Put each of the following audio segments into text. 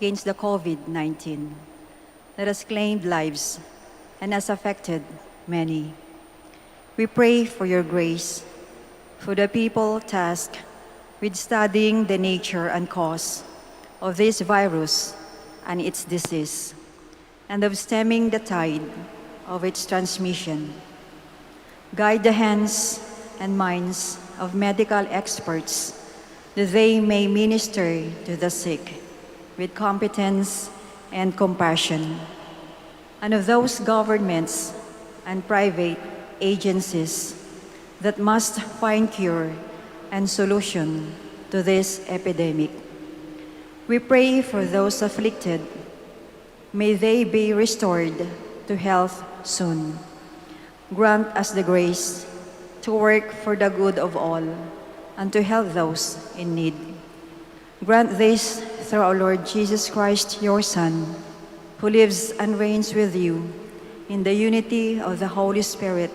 against the COVID-19 that has claimed lives and has affected many. We pray for your grace for the people tasked with studying the nature and cause of this virus and its disease, and of stemming the tide of its transmission. Guide the hands and minds of medical experts that they may minister to the sick with competence and compassion, and of those governments and private agencies that must find cure and solution to this epidemic. We pray for those afflicted. May they be restored to health soon. Grant us the grace to work for the good of all and to help those in need. Grant this through our Lord Jesus Christ, your Son, who lives and reigns with you in the unity of the Holy Spirit,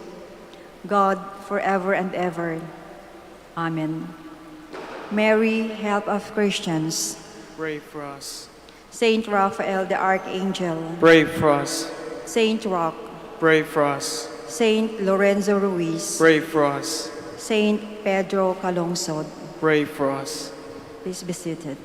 God, forever and ever. Amen. Mary, help of Christians. Pray for us. Saint Raphael the Archangel. Pray for us. Saint Roch. Pray for us. Saint Lorenzo Ruiz. Pray for us. Saint Pedro Calungsod. Pray for us. Please be seated.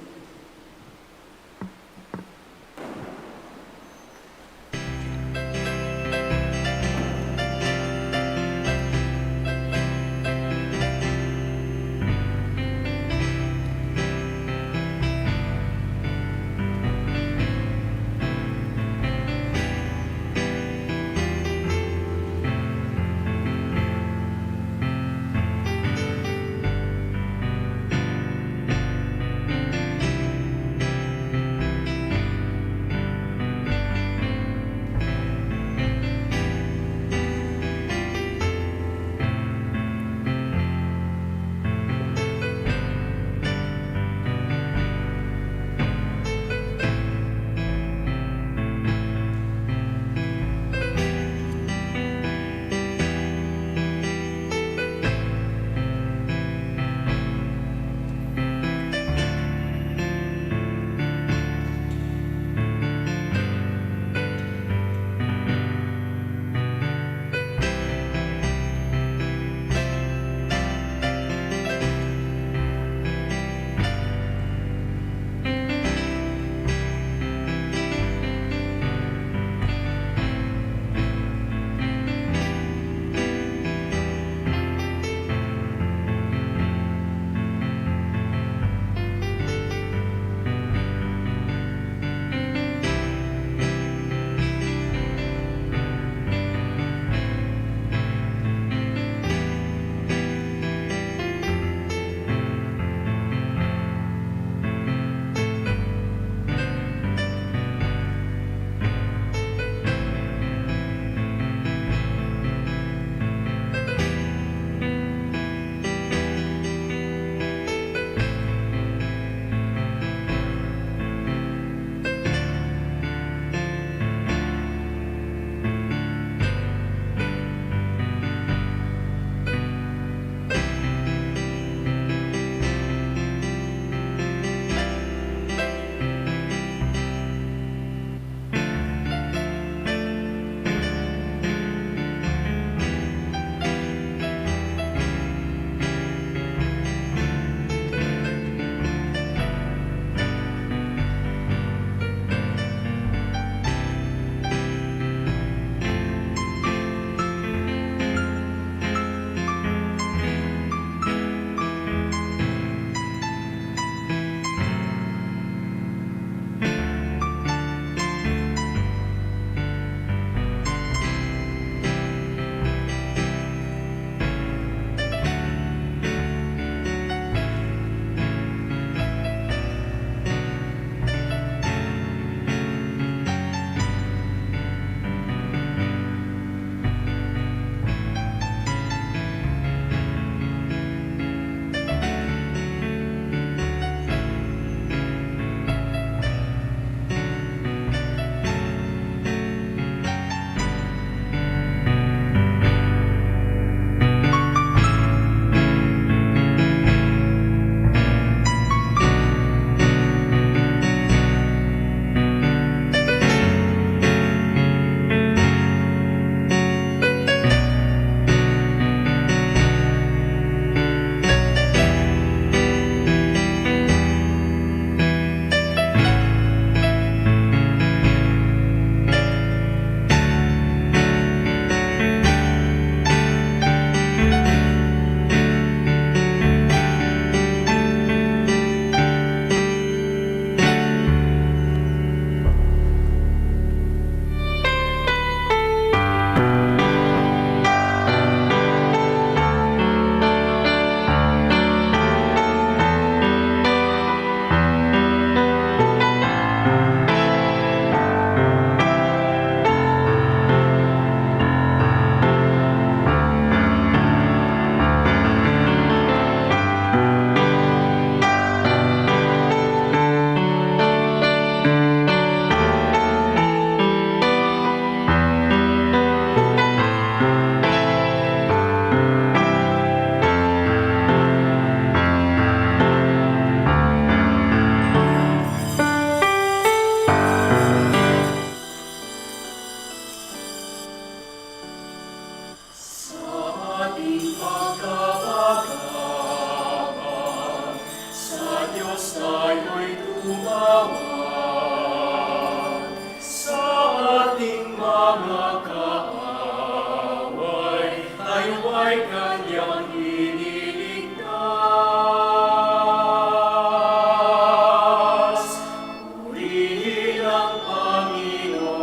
bilang Panginoon,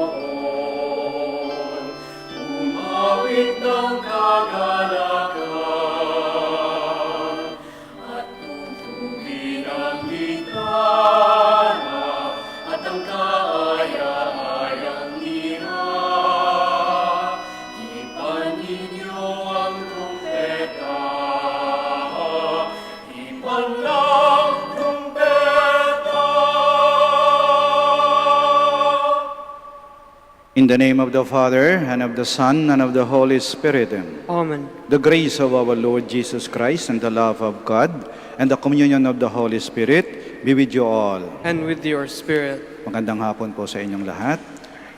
umawit ng kagalakan, at tugtugin ang gitara, at ang kaaya-ayang lira. Hipan ninyo ang trumpeta, hipan ng trumpeta. In the name of the Father, and of the Son, and of the Holy Spirit. Amen. The grace of our Lord Jesus Christ, and the love of God, and the communion of the Holy Spirit be with you all. And with your spirit. Magandang hapon po sa inyong lahat.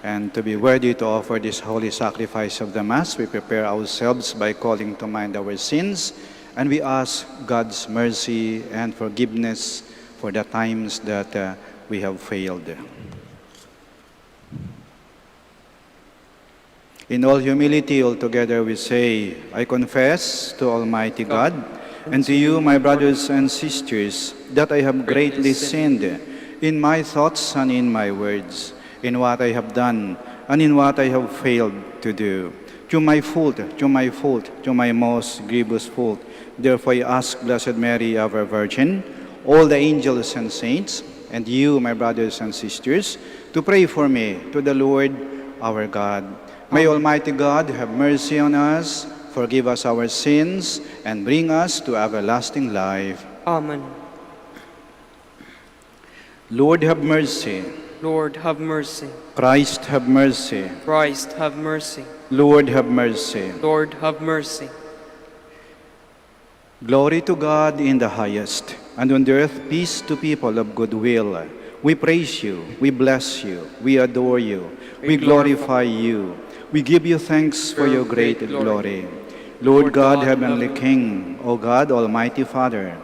And to be worthy to offer this holy sacrifice of the Mass, we prepare ourselves by calling to mind our sins, and we ask God's mercy and forgiveness for the times that we have failed. In all humility, altogether we say, I confess to Almighty God and to you, my brothers and sisters, that I have greatly sinned in my thoughts and in my words, in what I have done and in what I have failed to do. To my fault, to my most grievous fault. Therefore I ask Blessed Mary, our Virgin, all the angels and saints, and you, my brothers and sisters, to pray for me to the Lord our God. May Almighty God have mercy on us, forgive us our sins, and bring us to everlasting life. Amen. Lord, have mercy. Lord, have mercy. Christ, have mercy. Christ, have mercy. Lord, have mercy. Lord, have mercy. Glory to God in the highest, and on the earth peace to people of good will. We praise you, we bless you, we adore you, we glorify you. We give you thanks for your great glory. Lord God, heavenly King, O God, Almighty Father,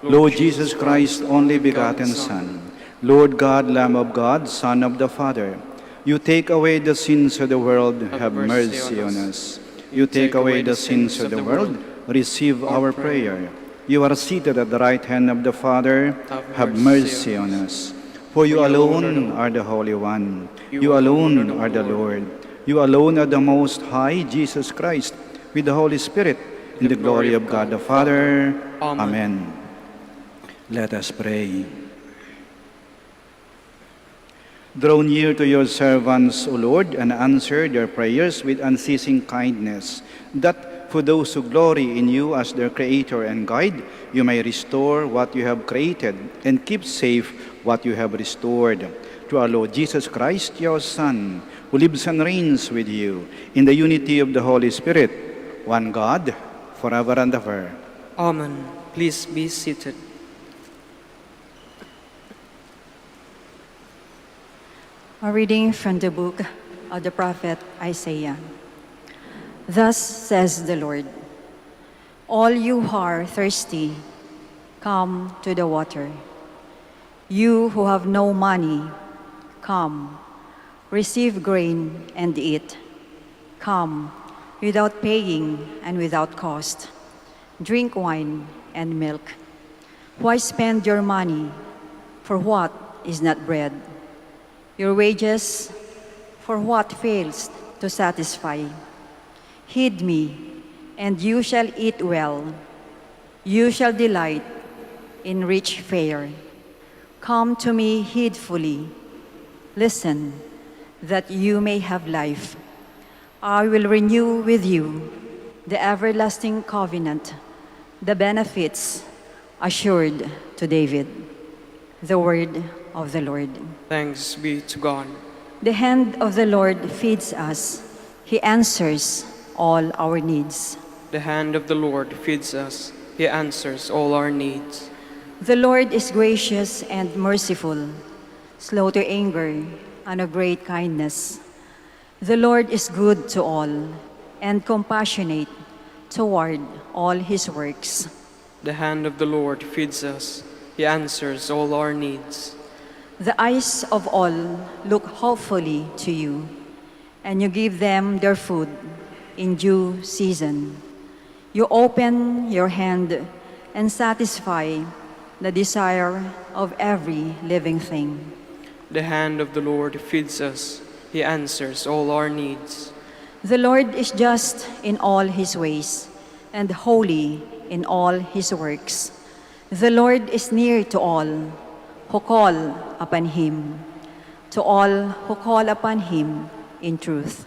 Lord Jesus Christ, only begotten Son, Lord God, Lamb of God, Son of the Father, you take away the sins of the world, have mercy on us. You take away the sins of the world, receive our prayer. You are seated at the right hand of the Father, have mercy on us. For you alone are the Holy One, you alone are the Lord. You alone are the Most High, Jesus Christ, with the Holy Spirit, in the glory of God the Father. Amen. Let us pray. Draw near to your servants, O Lord, and answer their prayers with unceasing kindness, that for those who glory in you as their Creator and Guide, you may restore what you have created and keep safe what you have restored. To our Lord Jesus Christ, your Son, who lives and reigns with you in the unity of the Holy Spirit, one God, forever and ever. Amen. Please be seated. A reading from the book of the prophet Isaiah. Thus says the Lord, all you who are thirsty, come to the water. You who have no money, come, receive grain and eat. Come, without paying and without cost. Drink wine and milk. Why spend your money for what is not bread? Your wages for what fails to satisfy? Heed me, and you shall eat well. You shall delight in rich fare. Come to me heedfully. Listen, that you may have life. I will renew with you the everlasting covenant, the benefits assured to David. The word of the Lord. Thanks be to God. The hand of the Lord feeds us. He answers all our needs. The hand of the Lord feeds us. He answers all our needs. The Lord is gracious and merciful, slow to anger, and of great kindness. The Lord is good to all, and compassionate toward all his works. The hand of the Lord feeds us. He answers all our needs. The eyes of all look hopefully to you, and you give them their food in due season. You open your hand and satisfy the desire of every living thing. The hand of the Lord feeds us. He answers all our needs. The Lord is just in all his ways and holy in all his works. The Lord is near to all who call upon him, to all who call upon him in truth.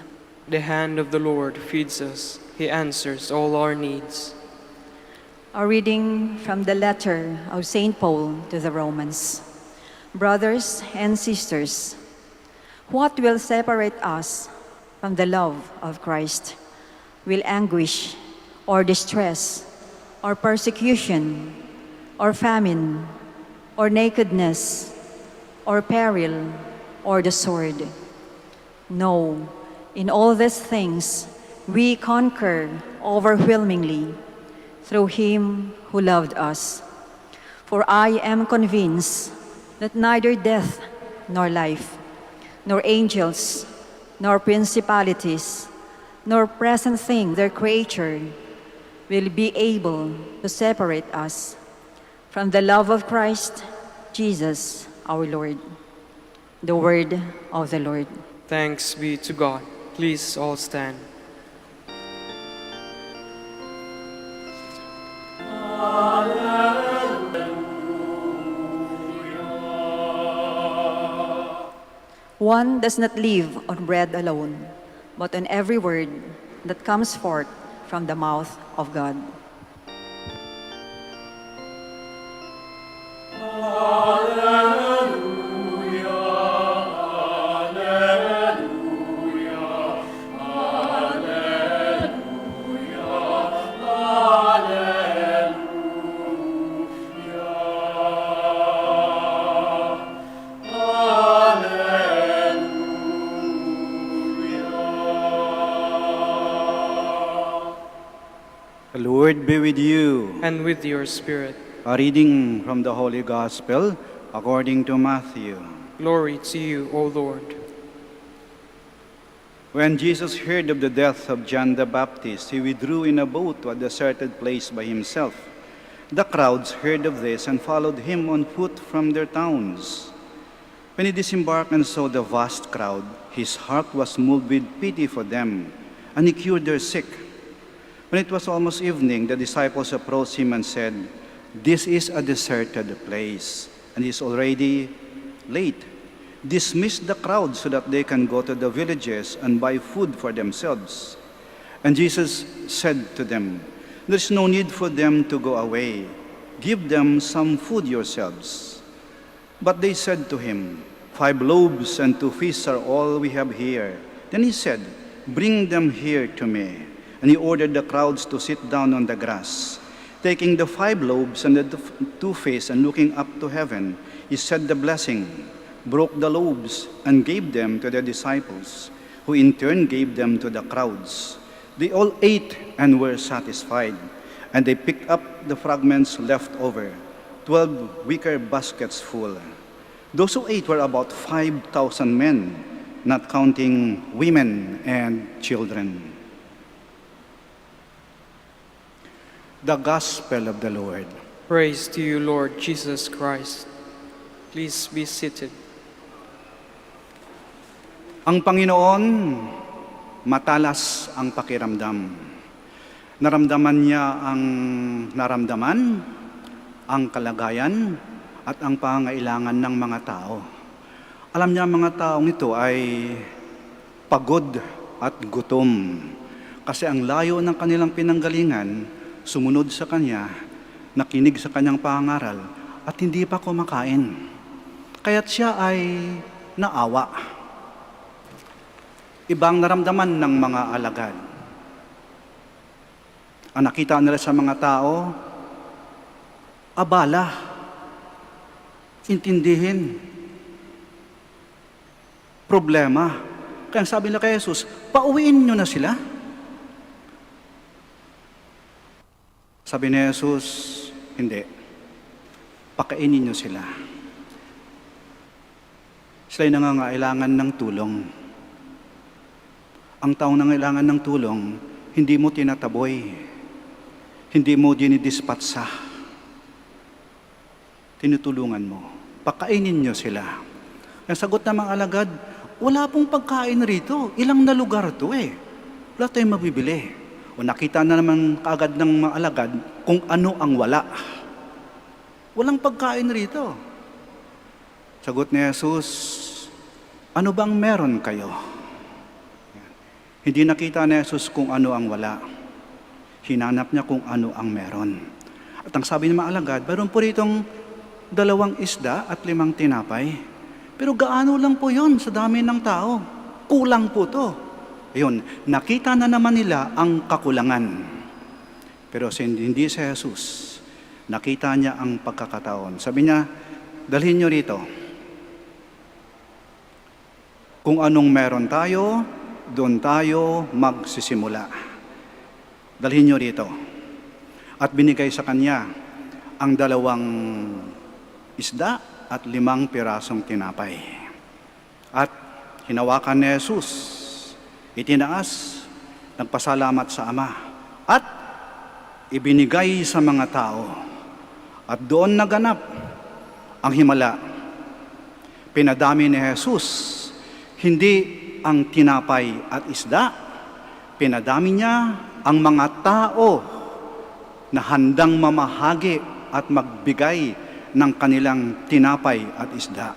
The hand of the Lord feeds us. He answers all our needs. A reading from the letter of St. Paul to the Romans. Brothers and sisters, what will separate us from the love of Christ? Will anguish or distress or persecution or famine or nakedness or peril or the sword? No, in all these things we conquer overwhelmingly through him who loved us. For I am convinced that neither death nor life, nor angels, nor principalities, nor present thing their creature will be able to separate us from the love of Christ Jesus our Lord. The word of the Lord. Thanks be to God. Please all stand. One does not live on bread alone, but on every word that comes forth from the mouth of God. The Lord be with you. And with your spirit. A reading from the Holy Gospel according to Matthew. Glory to you, O Lord. When Jesus heard of the death of John the Baptist, he withdrew in a boat to a deserted place by himself. The crowds heard of this and followed him on foot from their towns. When he disembarked and saw the vast crowd, his heart was moved with pity for them, and he cured their sick. When it was almost evening, the disciples approached him and said, "This is a deserted place, and it is already late. Dismiss the crowd so that they can go to the villages and buy food for themselves." And Jesus said to them, "There is no need for them to go away. Give them some food yourselves." But they said to him, "5 loaves and 2 fish are all we have here." Then he said, "Bring them here to me." And he ordered the crowds to sit down on the grass. Taking the 5 loaves and the 2 fish and looking up to heaven, he said the blessing, broke the loaves, and gave them to the disciples, who in turn gave them to the crowds. They all ate and were satisfied, and they picked up the fragments left over, 12 wicker baskets full. Those who ate were about 5,000 men, not counting women and children. The Gospel of the Lord. Praise to you, Lord Jesus Christ. Please be seated. Ang Panginoon, matalas ang pakiramdam. Naramdaman niya ang naramdaman, ang kalagayan, at ang pangangailangan ng mga tao. Alam niya ang mga taong ito ay pagod at gutom. Kasi ang layo ng kanilang pinanggalingan, sumunod sa Kanya, nakinig sa Kanyang pangaral, at hindi pa kumakain. Kaya't siya ay naawa. Ibang naramdaman ng mga alagad. Ang nakita nila sa mga tao, abala, intindihin, problema. Kaya sabi nila kay Jesus, pauwiin nyo na sila. Sabi ni Jesus, hindi. Pakainin nyo sila. Sila'y nangangailangan ng tulong. Ang taong nangailangan ng tulong, hindi mo tinataboy. Hindi mo dinidispatsa. Tinutulungan mo. Pakainin nyo sila. Ang sagot ng mga alagad, wala pong pagkain rito. Ilang na lugar to eh. Wala tayong mabibili. O nakita na naman kaagad ng mga alagad kung ano ang wala. Walang pagkain rito. Sagot ni Jesus, ano bang meron kayo? Hindi nakita ni Jesus kung ano ang wala. Hinanap niya kung ano ang meron. At ang sabi ng mga alagad, meron po ritong 2 isda at 5 tinapay. Pero gaano lang po yun sa dami ng tao? Kulang po to. Ayun, nakita na naman nila ang kakulangan. Pero hindi si Jesus. Nakita niya ang pagkakataon. Sabi niya, dalhin niyo rito. Kung anong meron tayo, doon tayo magsisimula. Dalhin niyo rito. At binigay sa kanya ang 2 isda at 5 pirasong tinapay. At hinawakan ni Jesus, itinaas, nagpasalamat sa Ama, at ibinigay sa mga tao. At doon naganap ang himala. Pinadami ni Jesus, hindi ang tinapay at isda, pinadami niya ang mga tao na handang mamahagi at magbigay ng kanilang tinapay at isda.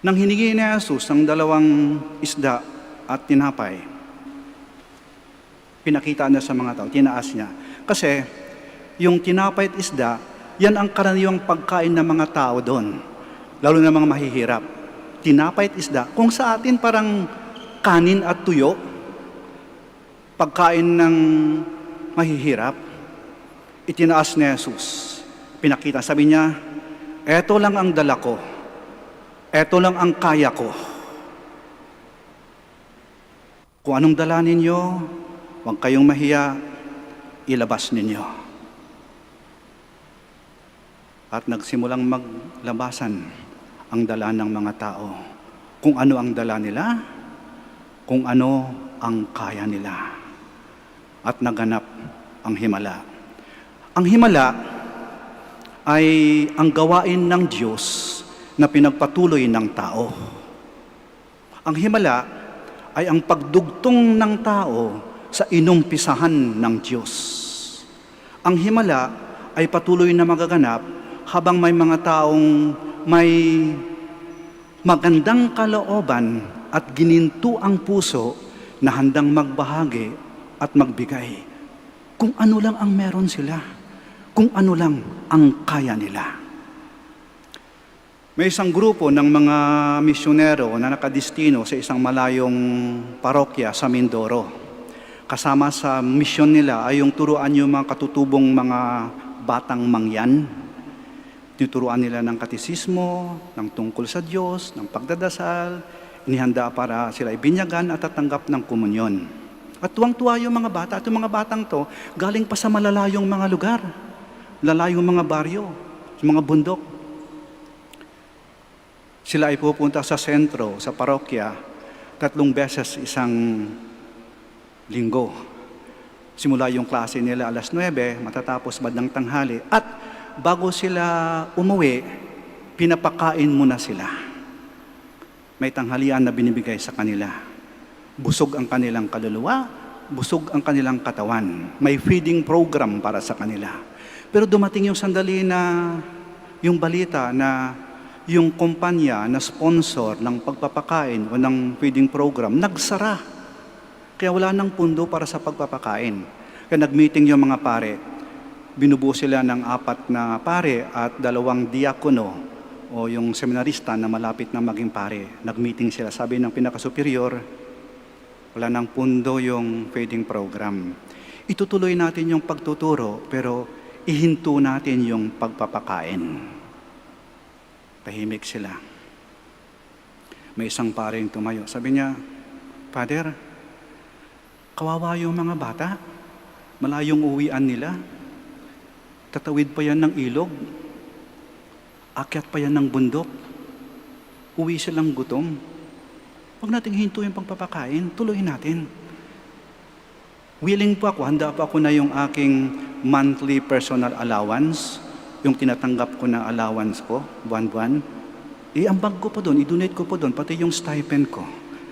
Nang hiningi ni Jesus ng 2 isda at tinapay, pinakita niya sa mga tao, tinaas niya. Kasi yung tinapay at isda, yan ang karaniwang pagkain ng mga tao doon, lalo na mga mahihirap. Tinapay at isda, kung sa atin parang kanin at tuyo, pagkain ng mahihirap, itinaas ni Jesus. Pinakita, sabi niya, eto lang ang dala ko. Eto lang ang kaya ko. Kung anong dala ninyo, huwag kayong mahiya, ilabas ninyo. At nagsimulang maglabasan ang dala ng mga tao. Kung ano ang dala nila, kung ano ang kaya nila. At naganap ang himala. Ang himala ay ang gawain ng Diyos na pinagpatuloy ng tao. Ang himala ay ang pagdugtong ng tao sa inumpisahan ng Diyos. Ang himala ay patuloy na magaganap habang may mga taong may magandang kalooban at gininto ang puso na handang magbahagi at magbigay. Kung ano lang ang meron sila. Kung ano lang ang kaya nila. May isang grupo ng mga misyonero na nakadistino sa isang malayong parokya sa Mindoro. Kasama sa misyon nila ay yung turuan yung mga katutubong mga batang mangyan. Tinuturuan nila ng katisismo, ng tungkol sa Diyos, ng pagdadasal, inihanda para sila ibinyagan at tatanggap ng komunyon. At tuwang-tuwa yung mga bata, at yung mga batang to, galing pa sa malalayong mga lugar. Lalayong mga baryo, mga bundok. Sila ay pupunta sa sentro, sa parokya, 3 beses isang linggo. Simula yung klase nila 9:00, matatapos bandang tanghali. At bago sila umuwi, pinapakain muna sila. May tanghalian na binibigay sa kanila. Busog ang kanilang kaluluwa, busog ang kanilang katawan. May feeding program para sa kanila. Pero dumating yung sandali na yung balita na yung kumpanya na sponsor ng pagpapakain o ng feeding program, nagsara. Kaya wala nang pundo para sa pagpapakain. Kaya nag-meeting yung mga pare. Binubuo sila ng 4 na pare at 2 diakono o yung seminarista na malapit na maging pare. Nag-meeting sila. Sabi ng pinaka-superior, wala nang pundo yung feeding program. Itutuloy natin yung pagtuturo, pero ihinto natin yung pagpapakain. Tahimik sila. May isang paring tumayo. Sabi niya, Father, kawawa yung mga bata. Malayong uwian nila. Tatawid pa yan ng ilog. Akyat pa yan ng bundok. Uwi silang gutom. Huwag nating hinto yung pagpapakain. Tuloy natin. Willing po ako, handa pa ako na yung aking monthly personal allowance, yung tinatanggap ko na allowance ko, buwan-buwan. iambag ko po doon, i-donate ko po doon, pati yung stipend ko,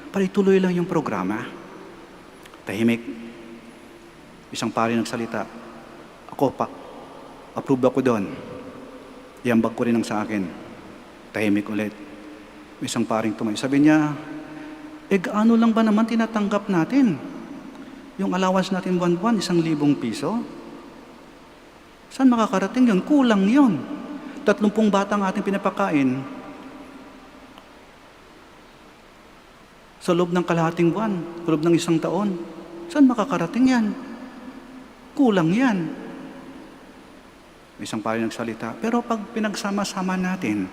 para ituloy lang yung programa. Tahimik. Isang pari nagsalita, ako pa, approve ako doon. Iambag ko rin ang sa akin. Tahimik ulit. Isang paring tumayo. Sabi niya, gaano lang ba naman tinatanggap natin? Yung allowance natin buwan-buwan, 1,000 piso? Saan makakarating yun? Kulang yun. 30 batang ating pinapakain sa loob ng kalahating buwan, sa loob ng 1 taon. Saan makakarating yan? Kulang yan. Isang pari nagsalita. Pero pag pinagsama-sama natin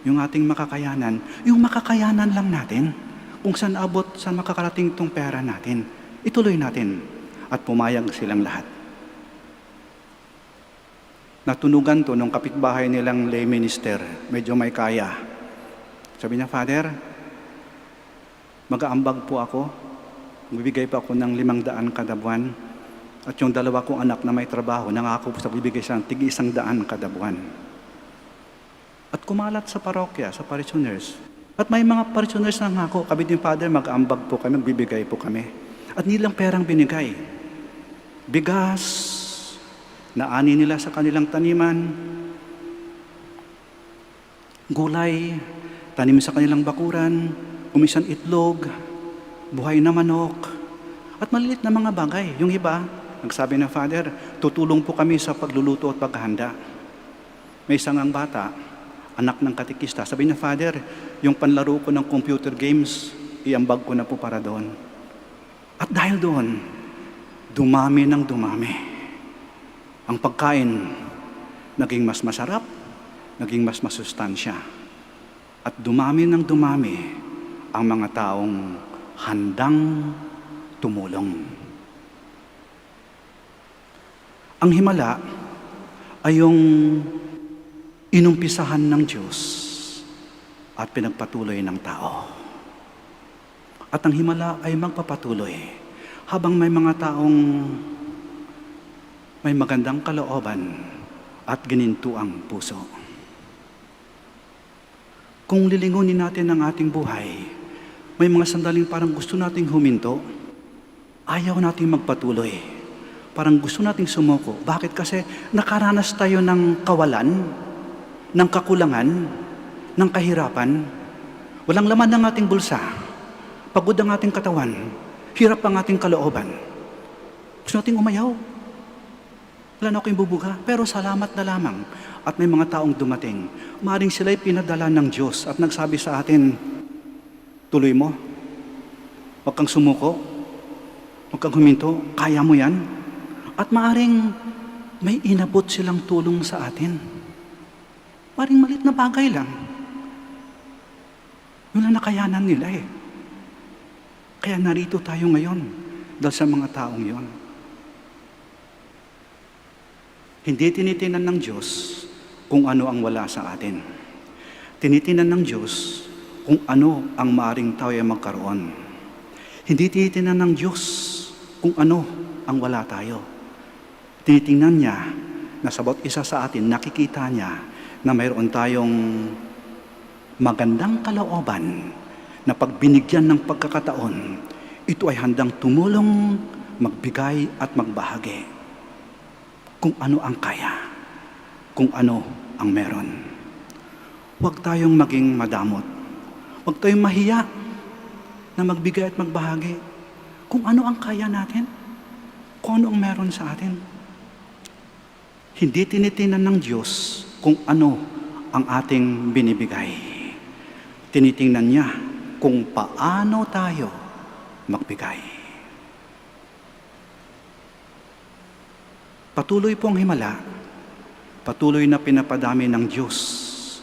yung ating makakayanan, yung makakayanan lang natin, kung saan abot, saan makakarating itong pera natin, ituloy natin. At pumayag silang lahat. Natunugan to nung kapitbahay nilang lay minister, medyo may kaya. Sabi niya, Father, mag-aambag po ako, bibigay pa ako ng 500 kada buwan, at yung 2 kong anak na may trabaho, nangako po sa bibigay siya ng tig 100 kada buwan. At kumalat sa parokya, sa parishioners. At may mga parishioners na nangako, kami din, Father, mag-aambag po kami, magbibigay po kami. At nilang perang binigay. Bigas, na ani nila sa kanilang taniman, gulay, tanim sa kanilang bakuran, kumisan itlog, buhay na manok, at maliit na mga bagay. Yung iba, nagsabi na, Father, tutulong po kami sa pagluluto at paghahanda. May isang ang bata, anak ng katikista, sabi niya, Father, yung panlaro ko ng computer games, iambag ko na po para doon. At dahil doon, dumami ng dumami. Ang pagkain, naging mas masarap, naging mas masustansya. At dumami ng dumami ang mga taong handang tumulong. Ang himala ay yung inumpisahan ng Diyos at pinagpatuloy ng tao. At ang himala ay magpapatuloy habang may mga taong may magandang kalooban at ginintuang puso. Kung lilingunin natin ang ating buhay, may mga sandaling parang gusto nating huminto, ayaw nating magpatuloy. Parang gusto nating sumuko. Bakit? Kasi nakaranas tayo ng kawalan, ng kakulangan, ng kahirapan. Walang laman ng ating bulsa. Pagod ang ating katawan. Hirap ang ating kalooban. Gusto nating umayaw. Wala na akong bubuga, pero salamat na lamang. At may mga taong dumating. Maaring sila'y pinadala ng Diyos at nagsabi sa atin, tuloy mo. Huwag kang sumuko. Huwag kang huminto. Kaya mo yan. At maaring may inabot silang tulong sa atin. Maaring malit na bagay lang. Yun ang nakayanan nila eh. Kaya narito tayo ngayon dahil sa mga taong yon. Hindi tinitinan ng Diyos kung ano ang wala sa atin. Tinitinan ng Diyos kung ano ang maaring tayo ay magkaroon. Hindi tinitinan ng Diyos kung ano ang wala tayo. Tinitingnan niya na sa bawat isa sa atin, nakikita niya na mayroon tayong magandang kalooban na pag binigyan ng pagkakataon, ito ay handang tumulong, magbigay at magbahagi. Kung ano ang kaya, kung ano ang meron. Huwag tayong maging madamot. Huwag tayong mahiya na magbigay at magbahagi. Kung ano ang kaya natin, kung ano ang meron sa atin. Hindi tinitinan ng Diyos kung ano ang ating binibigay. Tinitingnan niya kung paano tayo magbigay. Patuloy pong himala, patuloy na pinapadami ng Diyos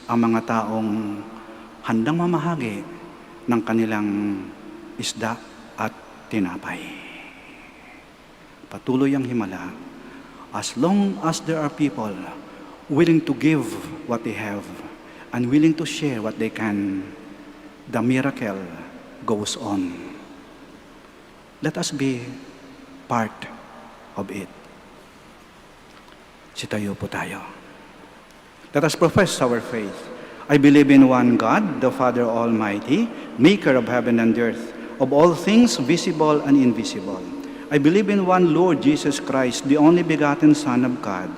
ang mga taong handang mamahagi ng kanilang isda at tinapay. Patuloy ang himala, as long as there are people willing to give what they have and willing to share what they can, the miracle goes on. Let us be part of it. Sitayo po tayo. Let us profess our faith. I believe in one God, the Father Almighty, maker of heaven and earth, of all things visible and invisible. I believe in one Lord Jesus Christ, the only begotten Son of God,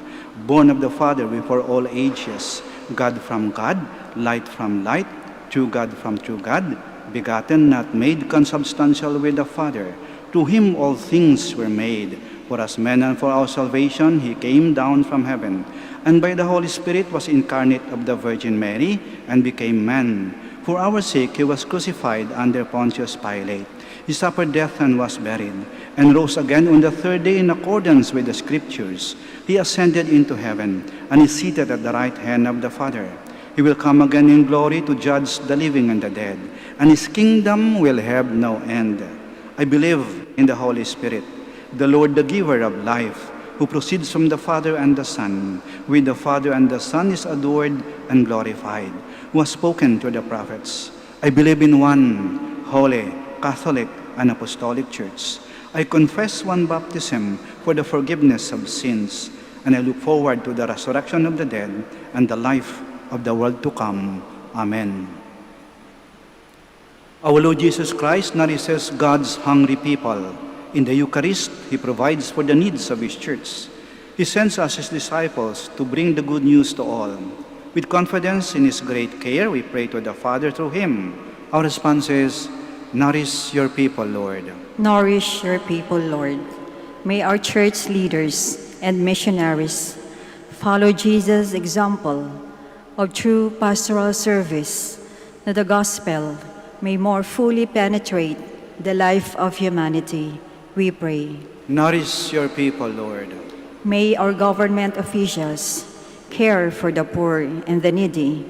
born of the Father before all ages, God from God, light from light, true God from true God, begotten, not made, consubstantial with the Father. To him all things were made. For as man and for our salvation, he came down from heaven, and by the Holy Spirit was incarnate of the Virgin Mary, and became man. For our sake he was crucified under Pontius Pilate. He suffered death and was buried, and rose again on the third day in accordance with the Scriptures. He ascended into heaven, and is seated at the right hand of the Father. He will come again in glory to judge the living and the dead, and his kingdom will have no end. I believe in the Holy Spirit, the Lord, the giver of life, who proceeds from the Father and the Son. With the Father and the Son is adored and glorified, who has spoken to the prophets. I believe in one holy, Catholic, and Apostolic Church. I confess one baptism for the forgiveness of sins, and I look forward to the resurrection of the dead and the life of the world to come. Amen. Our Lord Jesus Christ nourishes God's hungry people. In the Eucharist, He provides for the needs of His church. He sends us His disciples to bring the good news to all. With confidence in His great care, we pray to the Father through Him. Our response is, nourish your people, Lord. Nourish your people, Lord. May our church leaders and missionaries follow Jesus' example of true pastoral service, that the gospel may more fully penetrate the life of humanity, we pray. Nourish your people, Lord. May our government officials care for the poor and the needy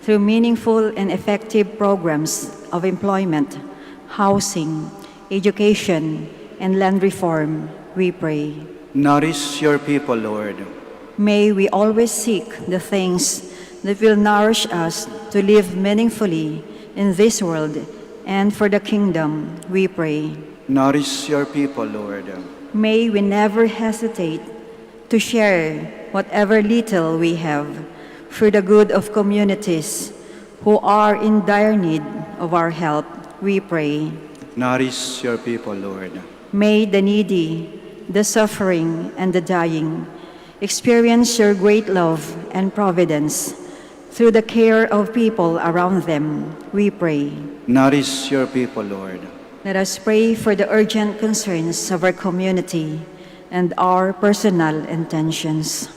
through meaningful and effective programs of employment, housing, education, and land reform, we pray. Nourish your people, Lord. May we always seek the things that will nourish us to live meaningfully in this world and for the kingdom, we pray. Nourish your people, Lord. May we never hesitate to share whatever little we have for the good of communities who are in dire need of our help, we pray. Nourish your people, Lord. May the needy, the suffering, and the dying experience your great love and providence through the care of people around them, we pray. Nourish your people, Lord. Let us pray for the urgent concerns of our community and our personal intentions.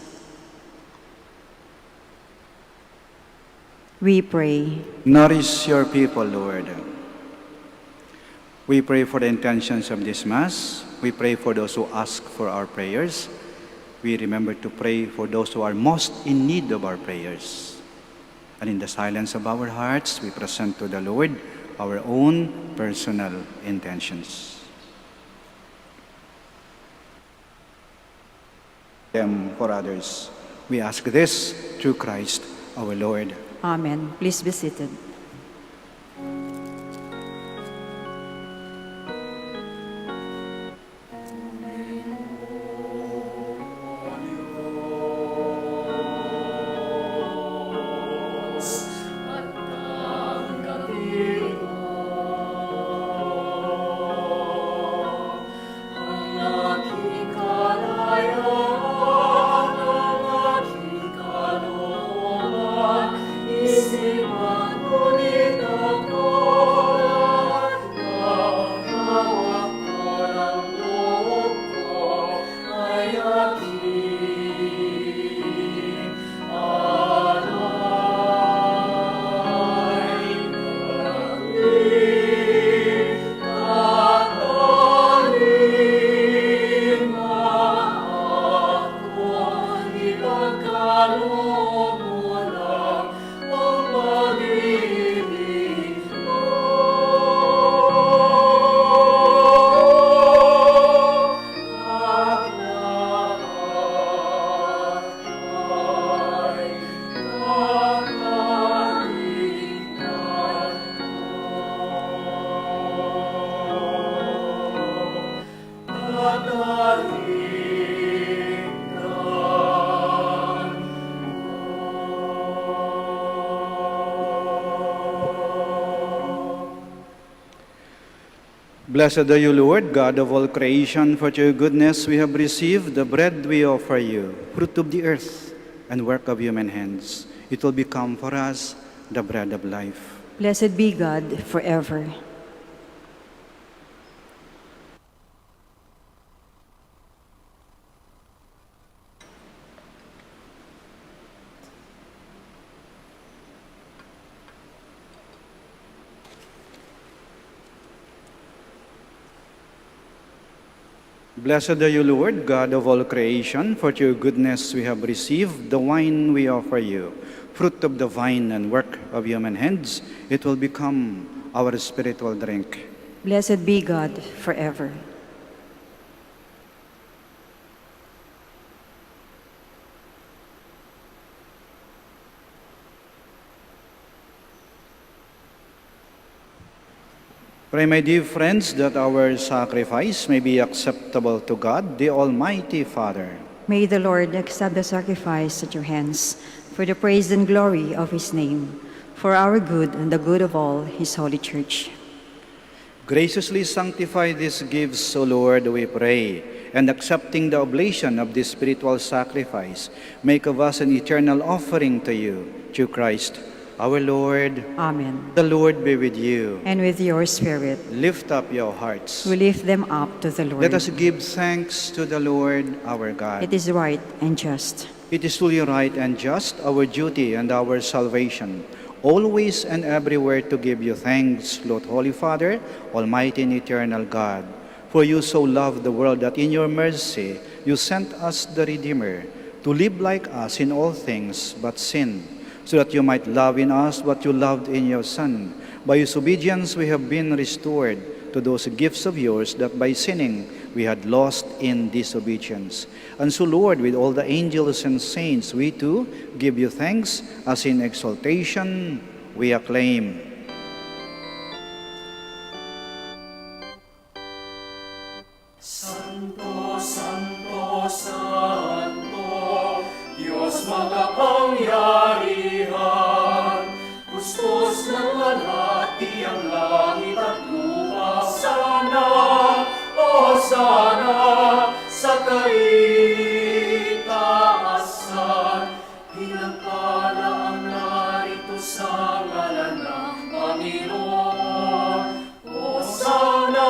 We pray. Nourish your people, Lord. We pray for the intentions of this Mass. We pray for those who ask for our prayers. We remember to pray for those who are most in need of our prayers. And in the silence of our hearts, we present to the Lord our own personal intentions. Them for others. We ask this through Christ our Lord. Amen. Please be seated. Isiman Blessed are you, Lord, God of all creation, for your goodness we have received the bread we offer you, fruit of the earth and work of human hands. It will become for us the bread of life. Blessed be God forever. Blessed are you, Lord, God of all creation, for your goodness we have received the wine we offer you, fruit of the vine and work of human hands. It will become our spiritual drink. Blessed be God forever. Pray, my dear friends, that our sacrifice may be acceptable to God, the Almighty Father. May the Lord accept the sacrifice at your hands for the praise and glory of his name, for our good and the good of all his holy church. Graciously sanctify these gifts, O Lord, we pray, and accepting the oblation of this spiritual sacrifice, make of us an eternal offering to you, through Christ our Lord. Amen. The Lord be with you. And with your spirit, Lift up your hearts. we lift them up to the Lord. Let us give thanks to the Lord our God. It is right and just. It is truly right and just, our duty and our salvation, always and everywhere to give you thanks, Lord, Holy Father, Almighty and eternal God. For you so loved the world that in your mercy you sent us the Redeemer, to live like us in all things but sin, so that you might love in us what you loved in your Son. By his obedience we have been restored to those gifts of yours that by sinning we had lost in disobedience. And so, Lord, with all the angels and saints, we too give you thanks, as in exaltation we acclaim. Santo, Santo, Santo, Diyos makapangyarihan, kustos ng alati ang langit at lupa. Sana, o sana, sa kaitaasan, pinagpala ang narito sa ngalan ng Panginoon. O sana,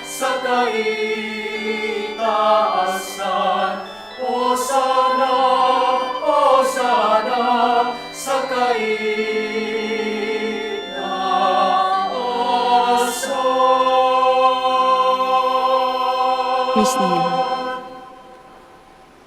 sa kaitaasan. O sana, sa kaitaasan. Please kneel.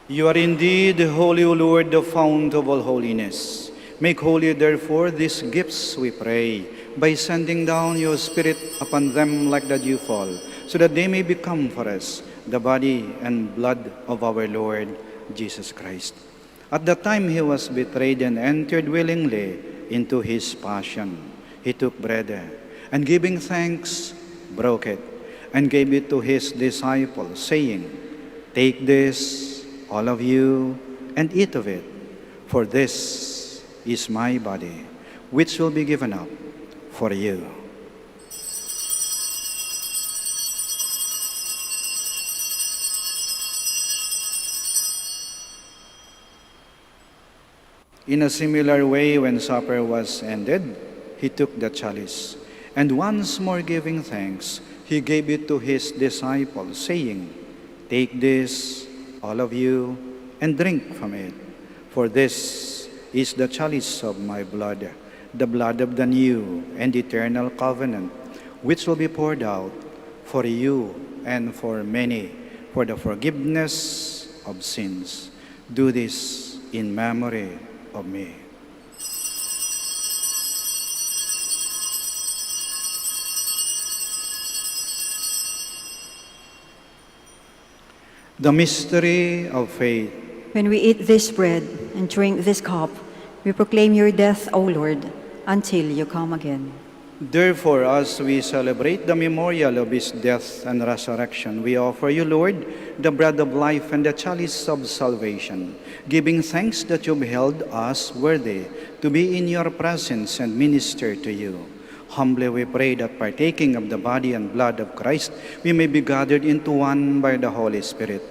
You are indeed holy, O Lord, the fount of all holiness. Make holy, therefore, these gifts, we pray, by sending down your Spirit upon them like the dewfall, so that they may become for us the body and blood of our Lord Jesus Christ. At the time he was betrayed and entered willingly into his passion, he took bread, and giving thanks, broke it, and gave it to his disciples, saying, "Take this, all of you, and eat of it, for this is my body, which will be given up for you." In a similar way, when supper was ended, he took the chalice, and once more giving thanks, he gave it to his disciples, saying, "Take this, all of you, and drink from it, for this is the chalice of my blood, the blood of the new and eternal covenant, which will be poured out for you and for many for the forgiveness of sins. Do this in memory of me." The mystery of faith. When we eat this bread and drink this cup, we proclaim your death, O Lord, until you come again. Therefore, as we celebrate the memorial of his death and resurrection, we offer you, Lord, the bread of life and the chalice of salvation, giving thanks that you beheld us worthy to be in your presence and minister to you. Humbly we pray that partaking of the body and blood of Christ, we may be gathered into one by the Holy Spirit.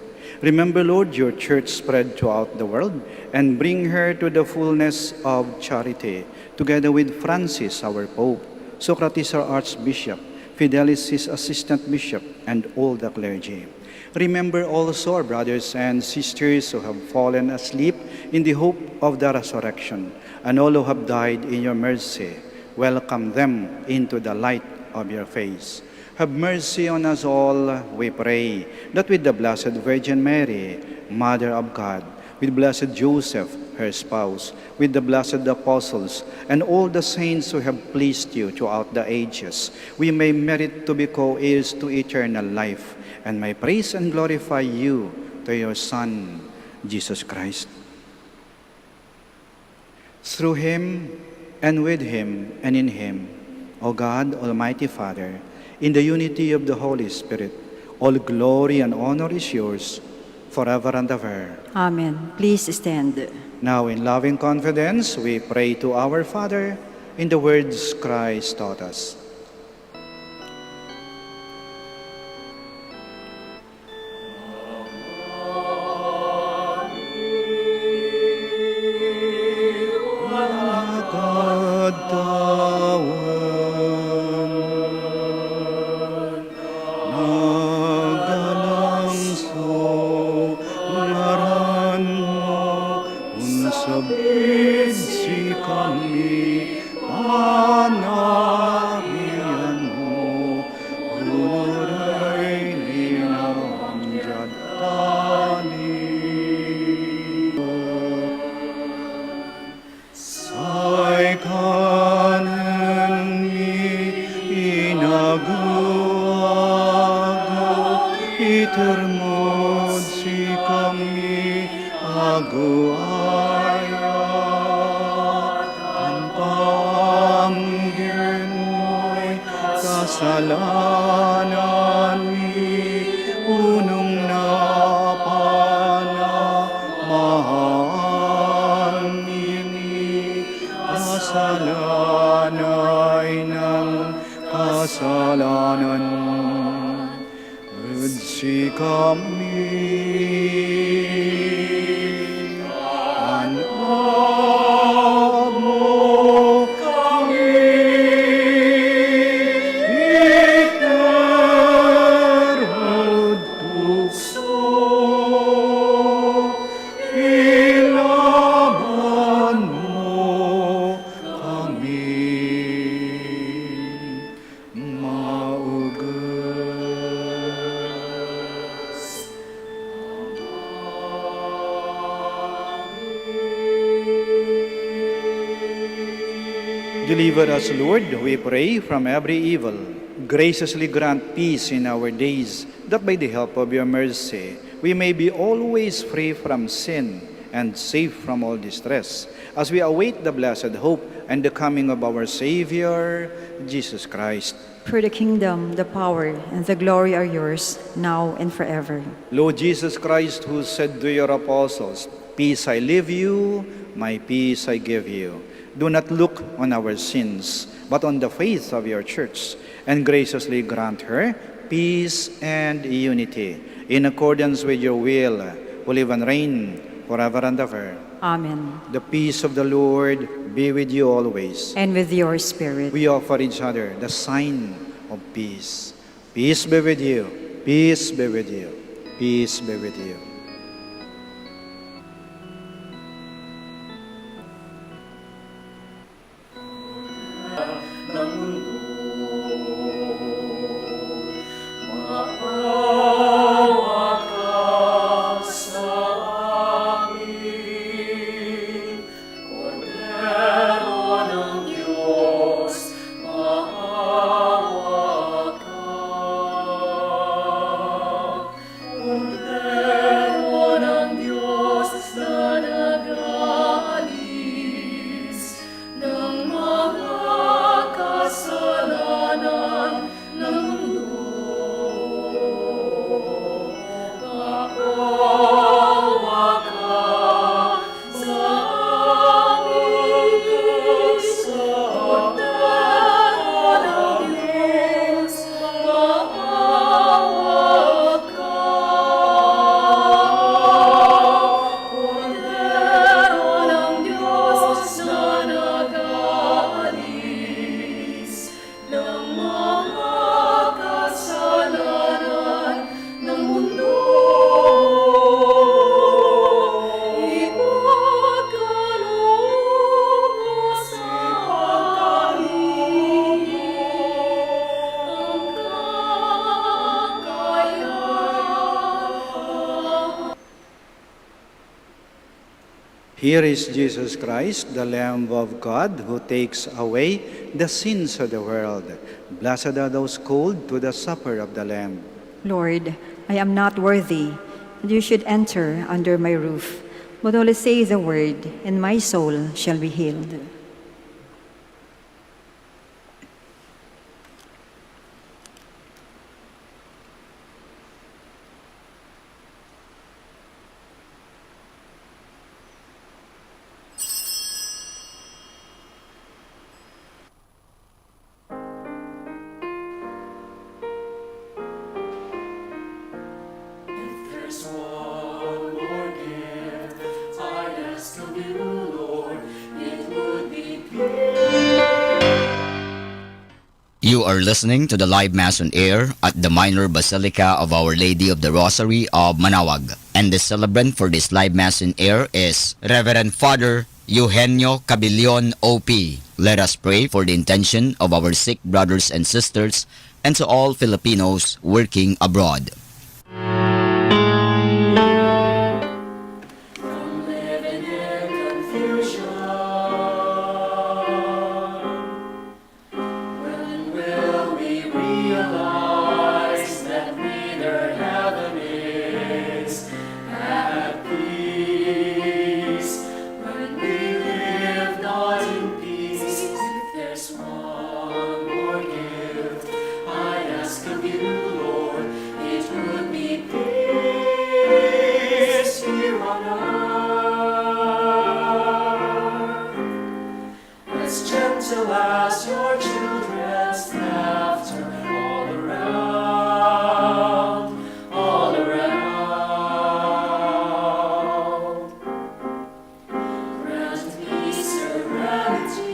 Remember, Lord, your church spread throughout the world, and bring her to the fullness of charity, together with Francis, our Pope, Socrates, our Archbishop, Fidelis, his Assistant Bishop, and all the clergy. Remember also our brothers and sisters who have fallen asleep in the hope of the resurrection, and all who have died in your mercy. Welcome them into the light of your face. Have mercy on us all, we pray, that with the Blessed Virgin Mary, Mother of God, with Blessed Joseph, her spouse, with the blessed apostles, and all the saints who have pleased you throughout the ages, we may merit to be co-heirs to eternal life, and may praise and glorify you to your Son, Jesus Christ. Through him, and with him, and in him, O God, Almighty Father, in the unity of the Holy Spirit, all glory and honor is yours, forever and ever. Amen. Please stand. Now, in loving confidence, we pray to our Father in the words Christ taught us. Deliver us, Lord, we pray, from every evil. Graciously grant peace in our days, that by the help of your mercy, we may be always free from sin and safe from all distress, as we await the blessed hope and the coming of our Savior, Jesus Christ. For the kingdom, the power, and the glory are yours, now and forever. Lord Jesus Christ, who said to your apostles, "Peace I leave you, my peace I give you," do not look on our sins, but on the faith of your church, and graciously grant her peace and unity, in accordance with your will, who live and reign forever and ever. Amen. The peace of the Lord be with you always. And with your spirit. We offer each other the sign of peace. Peace be with you. Peace be with you. Peace be with you. Cordero Here is Jesus Christ, the Lamb of God, who takes away the sins of the world. Blessed are those called to the supper of the Lamb. Lord, I am not worthy that you should enter under my roof, but only say the word, and my soul shall be healed. There's one more gift I ask of you, Lord. It would be You are listening to the live Mass on air at the Minor Basilica of Our Lady of the Rosary of Manaoag. And the celebrant for this live Mass on air is Reverend Father Eugenio Cabillon OP. Let us pray for the intention of our sick brothers and sisters and to all Filipinos working abroad. from living in confusion. When will we realize that neither heaven is at peace? When we live not in peace, if there's one more gift I ask of you, Lord, it would be peace here on earth. As gentle as your children's laughter all around, all around. Grant me serenity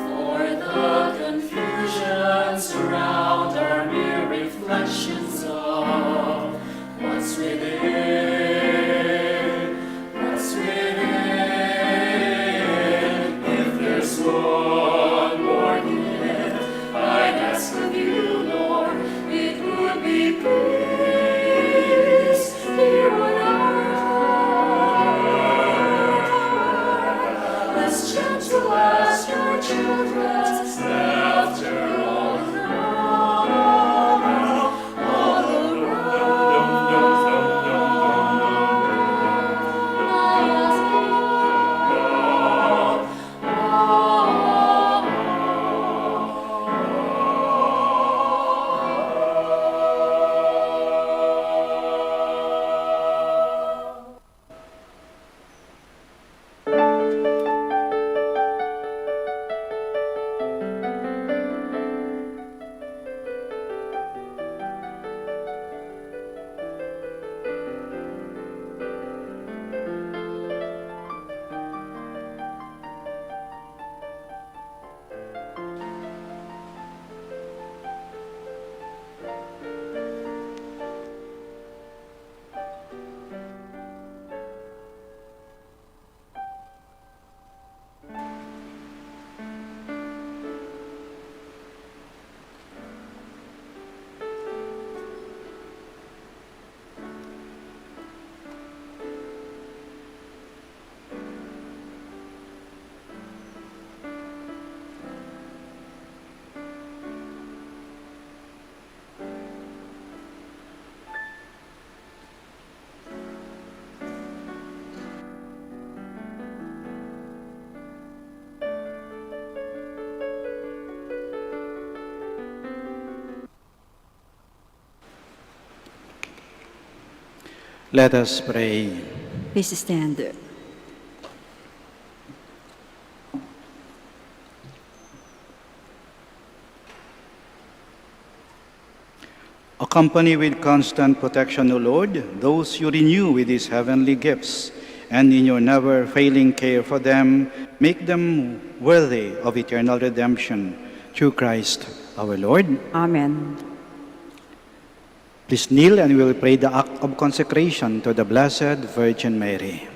for the confusion surround our mere reflections of what's within, what's within. If there's one more gift I'd ask of you, Lord, it would be peace here on earth. As gentle as your children's laughter all around, all Let us pray. Please stand. Accompany with constant protection, O Lord, those you renew with these heavenly gifts, and in your never-failing care for them, make them worthy of eternal redemption through Christ our Lord. Amen. Please kneel and we will pray the act of consecration to the Blessed Virgin Mary.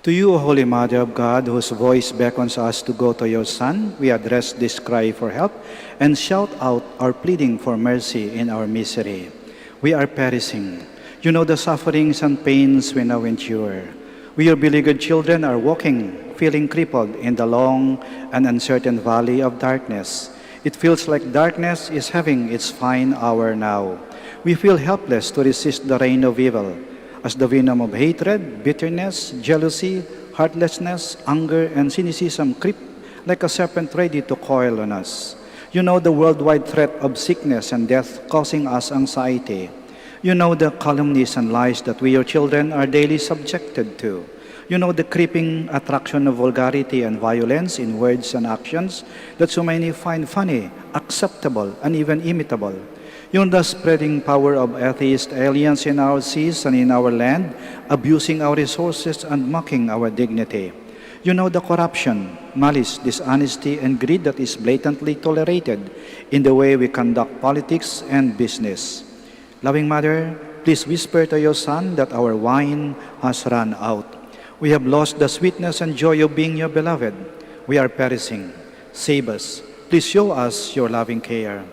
To you, O Holy Mother of God, whose voice beckons us to go to your Son, we address this cry for help and shout out our pleading for mercy in our misery. We are perishing. You know the sufferings and pains we now endure. We, your beleaguered children, are walking, feeling crippled in the long and uncertain valley of darkness. It feels like darkness is having its fine hour now. We feel helpless to resist the reign of evil, as the venom of hatred, bitterness, jealousy, heartlessness, anger, and cynicism creep like a serpent ready to coil on us. You know the worldwide threat of sickness and death causing us anxiety. You know the calumnies and lies that we, your children, are daily subjected to. You know the creeping attraction of vulgarity and violence in words and actions that so many find funny, acceptable, and even imitable. You know the spreading power of atheist aliens in our seas and in our land, abusing our resources and mocking our dignity. You know the corruption, malice, dishonesty, and greed that is blatantly tolerated in the way we conduct politics and business. Loving Mother, please whisper to your Son that our wine has run out. We have lost the sweetness and joy of being your beloved. We are perishing. Save us. Please show us your loving care.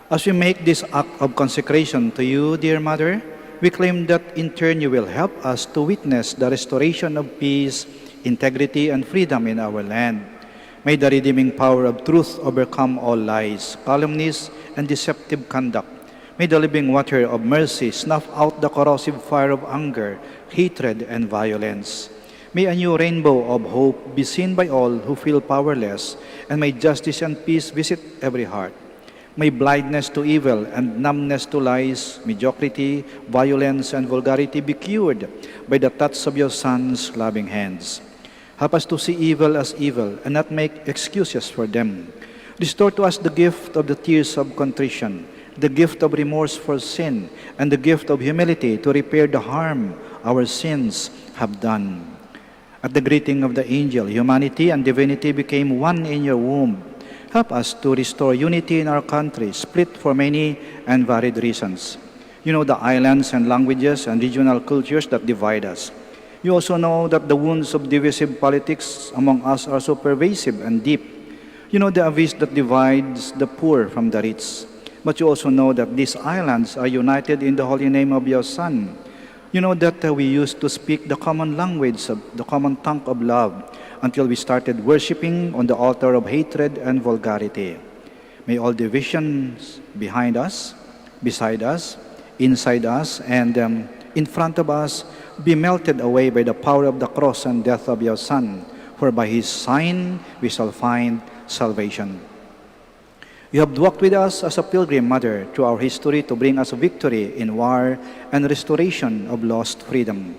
As we make this act of consecration to you, dear Mother, we claim that in turn you will help us to witness the restoration of peace, integrity, and freedom in our land. May the redeeming power of truth overcome all lies, calumnies, and deceptive conduct. May the living water of mercy snuff out the corrosive fire of anger, hatred, and violence. May a new rainbow of hope be seen by all who feel powerless, and may justice and peace visit every heart. May blindness to evil and numbness to lies, mediocrity, violence, and vulgarity be cured by the touch of your Son's loving hands. Help us to see evil as evil and not make excuses for them. Restore to us the gift of the tears of contrition, the gift of remorse for sin, and the gift of humility to repair the harm our sins have done. At the greeting of the angel, humanity and divinity became one in your womb. Help us to restore unity in our country, split for many and varied reasons. You know the islands and languages and regional cultures that divide us. You also know that the wounds of divisive politics among us are so pervasive and deep. You know the abyss that divides the poor from the rich. But you also know that these islands are united in the holy name of your Son. You know that we used to speak the common language, the common tongue of love, until we started worshiping on the altar of hatred and vulgarity. May all divisions behind us, beside us, inside us, and in front of us be melted away by the power of the cross and death of your Son, for by his sign we shall find salvation. You have walked with us as a pilgrim, Mother, through our history to bring us victory in war and restoration of lost freedom.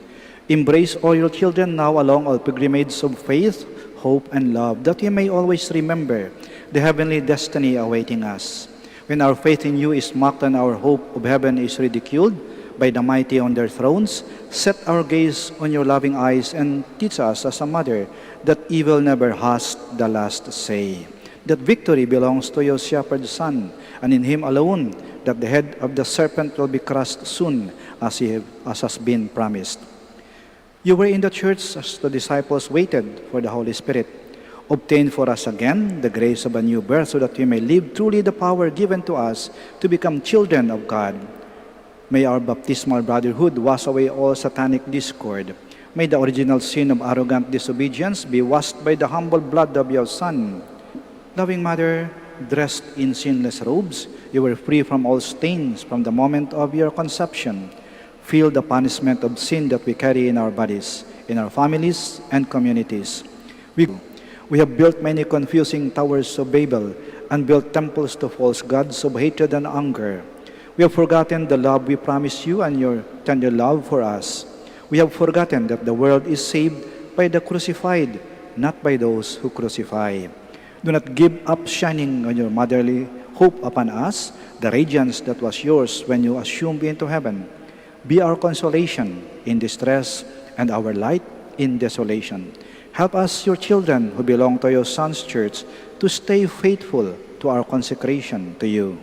Embrace all your children now along all pilgrimages of faith, hope, and love, that we may always remember the heavenly destiny awaiting us. When our faith in you is mocked and our hope of heaven is ridiculed by the mighty on their thrones, set our gaze on your loving eyes and teach us as a mother that evil never has the last say, that victory belongs to your shepherd Son, and in him alone, that the head of the serpent will be crushed soon, as has been promised. You were in the church as the disciples waited for the Holy Spirit. Obtain for us again the grace of a new birth, so that we may live truly the power given to us to become children of God. May our baptismal brotherhood wash away all satanic discord. May the original sin of arrogant disobedience be washed by the humble blood of your Son. Loving Mother, dressed in sinless robes, you were free from all stains from the moment of your conception. Feel the punishment of sin that we carry in our bodies, in our families and communities. We have built many confusing towers of Babel and built temples to false gods of hatred and anger. We have forgotten the love we promised you and your tender love for us. We have forgotten that the world is saved by the crucified, not by those who crucify. Do not give up shining on your motherly hope upon us, the radiance that was yours when you assumed into heaven. Be our consolation in distress and our light in desolation. Help us, your children who belong to your Son's church, to stay faithful to our consecration to you.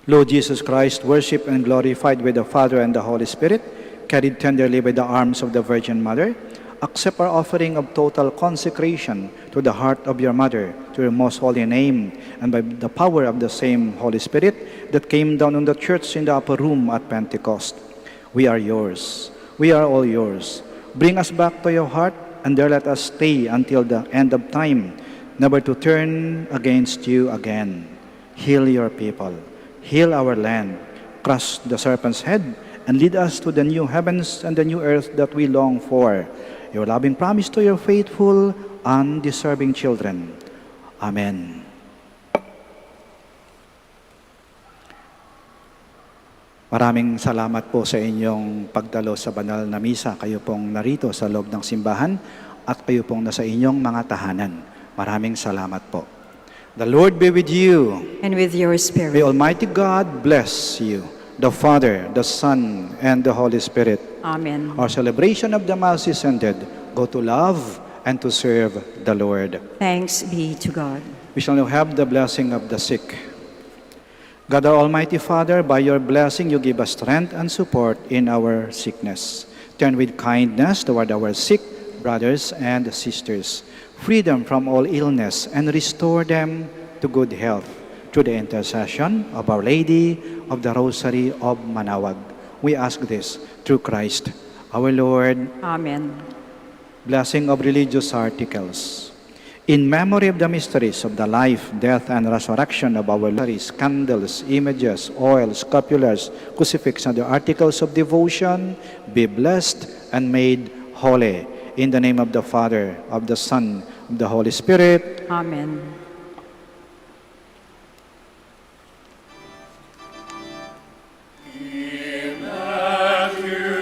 Lord Jesus Christ, worshipped and glorified with the Father and the Holy Spirit, carried tenderly by the arms of the Virgin Mother, accept our offering of total consecration to the heart of your mother, to your most holy name, and by the power of the same Holy Spirit that came down on the church in the upper room at Pentecost. We are yours. We are all yours. Bring us back to your heart, and there let us stay until the end of time, never to turn against you again. Heal your people. Heal our land. Crush the serpent's head, and lead us to the new heavens and the new earth that we long for. Your loving promise to your faithful, undeserving children. Amen. Maraming salamat po sa inyong pagdalo sa banal na misa. Kayo pong narito sa loob ng simbahan at kayo pong nasa inyong mga tahanan. Maraming salamat po. The Lord be with you. And with your May spirit. Almighty God bless you, the Father, the Son, and the Holy Spirit. Amen. Our celebration of the Mass is ended. Go to love and to serve the Lord. Thanks be to God. We shall now have the blessing of the sick. God, our Almighty Father, by your blessing you give us strength and support in our sickness. Turn with kindness toward our sick brothers and sisters. Free them from all illness and restore them to good health through the intercession of Our Lady of the Rosary of Manaoag. We ask this through Christ our Lord. Amen. Blessing of religious articles. In memory of the mysteries of the life, death, and resurrection of our Lord, candles, images, oil, scapulars, crucifix, and the articles of devotion, be blessed and made holy. In the name of the Father, of the Son, of the Holy Spirit. Amen. Immaculate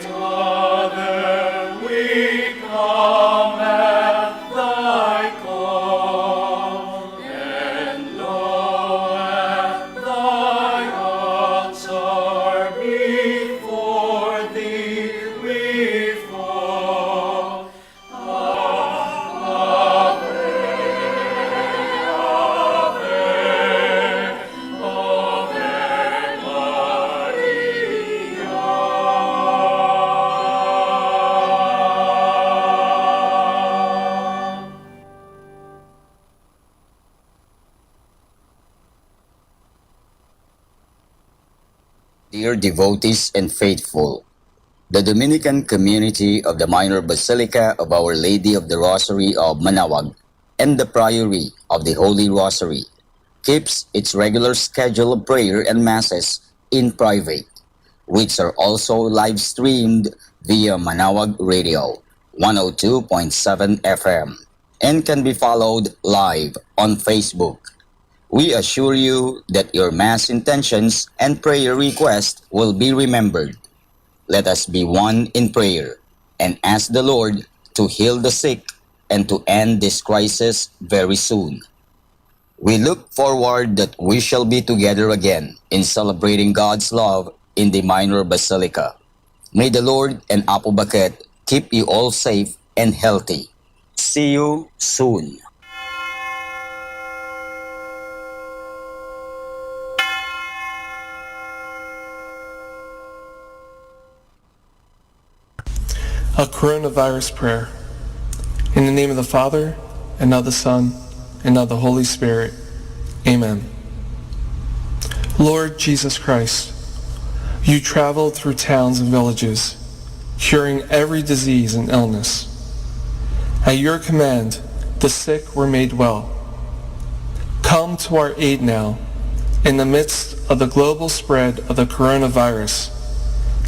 Mother, we come at thy call, and low at thy altar before thee we fall. Dear devotees and faithful, the Dominican community of the Minor Basilica of Our Lady of the Rosary of Manaoag and the Priory of the Holy Rosary keeps its regular schedule of prayer and masses in private, which are also live streamed via Manaoag Radio 102.7 FM and can be followed live on Facebook. We assure you that your Mass intentions and prayer requests will be remembered. Let us be one in prayer and ask the Lord to heal the sick and to end this crisis very soon. We look forward that we shall be together again in celebrating God's love in the Minor Basilica. May the Lord and Apo Baket keep you all safe and healthy. See you soon. A coronavirus prayer. In the name of the Father, and of the Son, and of the Holy Spirit. Amen. Lord Jesus Christ, you traveled through towns and villages, curing every disease and illness. At your command, the sick were made well. Come to our aid now, in the midst of the global spread of the coronavirus,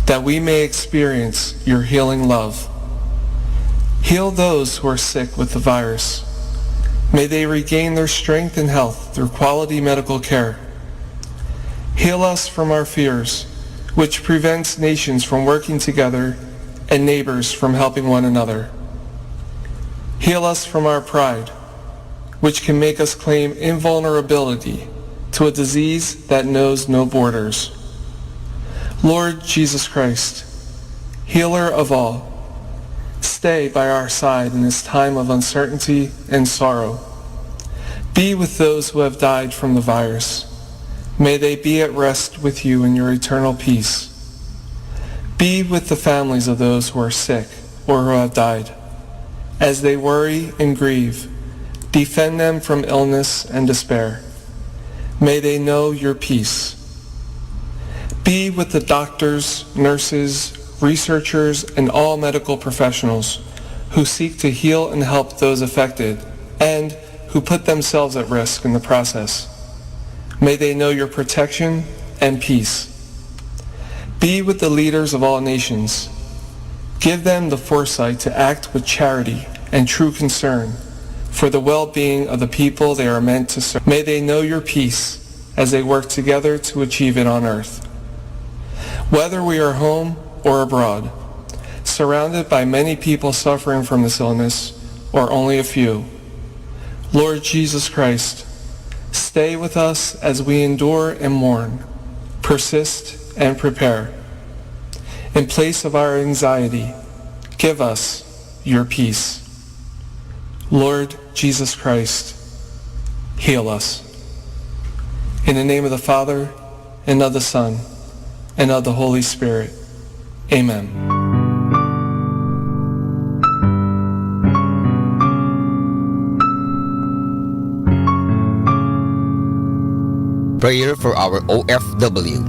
that we may experience your healing love. Heal those who are sick with the virus. May they regain their strength and health through quality medical care. Heal us from our fears, which prevents nations from working together and neighbors from helping one another. Heal us from our pride, which can make us claim invulnerability to a disease that knows no borders. Lord Jesus Christ, healer of all, stay by our side in this time of uncertainty and sorrow. Be with those who have died from the virus. May they be at rest with you in your eternal peace. Be with the families of those who are sick or who have died. As they worry and grieve, defend them from illness and despair. May they know your peace. Be with the doctors, nurses, researchers, and all medical professionals who seek to heal and help those affected and who put themselves at risk in the process. May they know your protection and peace. Be with the leaders of all nations. Give them the foresight to act with charity and true concern for the well-being of the people they are meant to serve. May they know your peace as they work together to achieve it on earth. Whether we are home or abroad, surrounded by many people suffering from this illness, or only a few, Lord Jesus Christ, stay with us as we endure and mourn, persist and prepare. In place of our anxiety, give us your peace. Lord Jesus Christ, heal us. In the name of the Father, and of the Son, and of the Holy Spirit. Amen. Prayer for our OFW.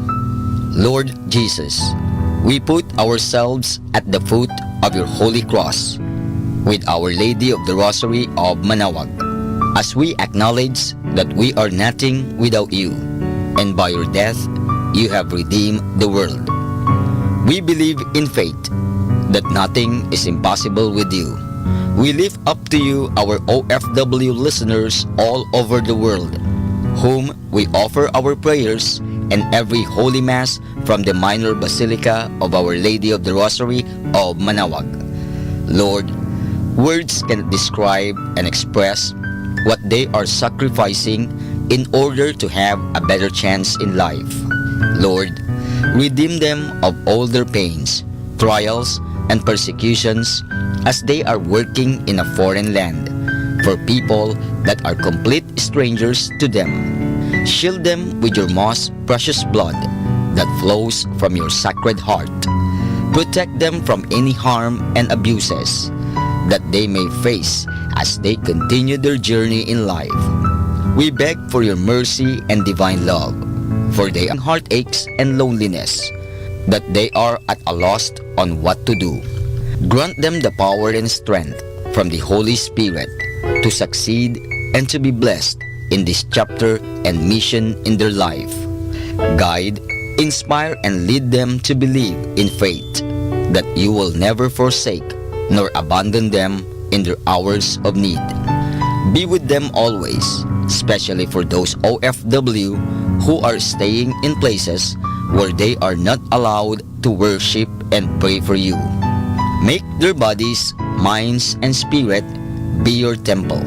Lord Jesus, we put ourselves at the foot of your holy cross with Our Lady of the Rosary of Manaoag, as we acknowledge that we are nothing without you, and by your death you have redeemed the world. We believe in faith that nothing is impossible with you. We lift up to you our OFW listeners all over the world, whom we offer our prayers and every Holy Mass from the Minor Basilica of Our Lady of the Rosary of Manaoag. Lord, words cannot describe and express what they are sacrificing in order to have a better chance in life. Lord, redeem them of all their pains, trials, and persecutions as they are working in a foreign land for people that are complete strangers to them. Shield them with your most precious blood that flows from your sacred heart. Protect them from any harm and abuses that they may face as they continue their journey in life. We beg for your mercy and divine love, for they are heartaches and loneliness, that they are at a loss on what to do. Grant them the power and strength from the Holy Spirit to succeed and to be blessed in this chapter and mission in their life. Guide, inspire, and lead them to believe in faith that you will never forsake nor abandon them in their hours of need. Be with them always, especially for those OFW who are staying in places where they are not allowed to worship and pray for you. Make their bodies, minds, and spirit be your temple.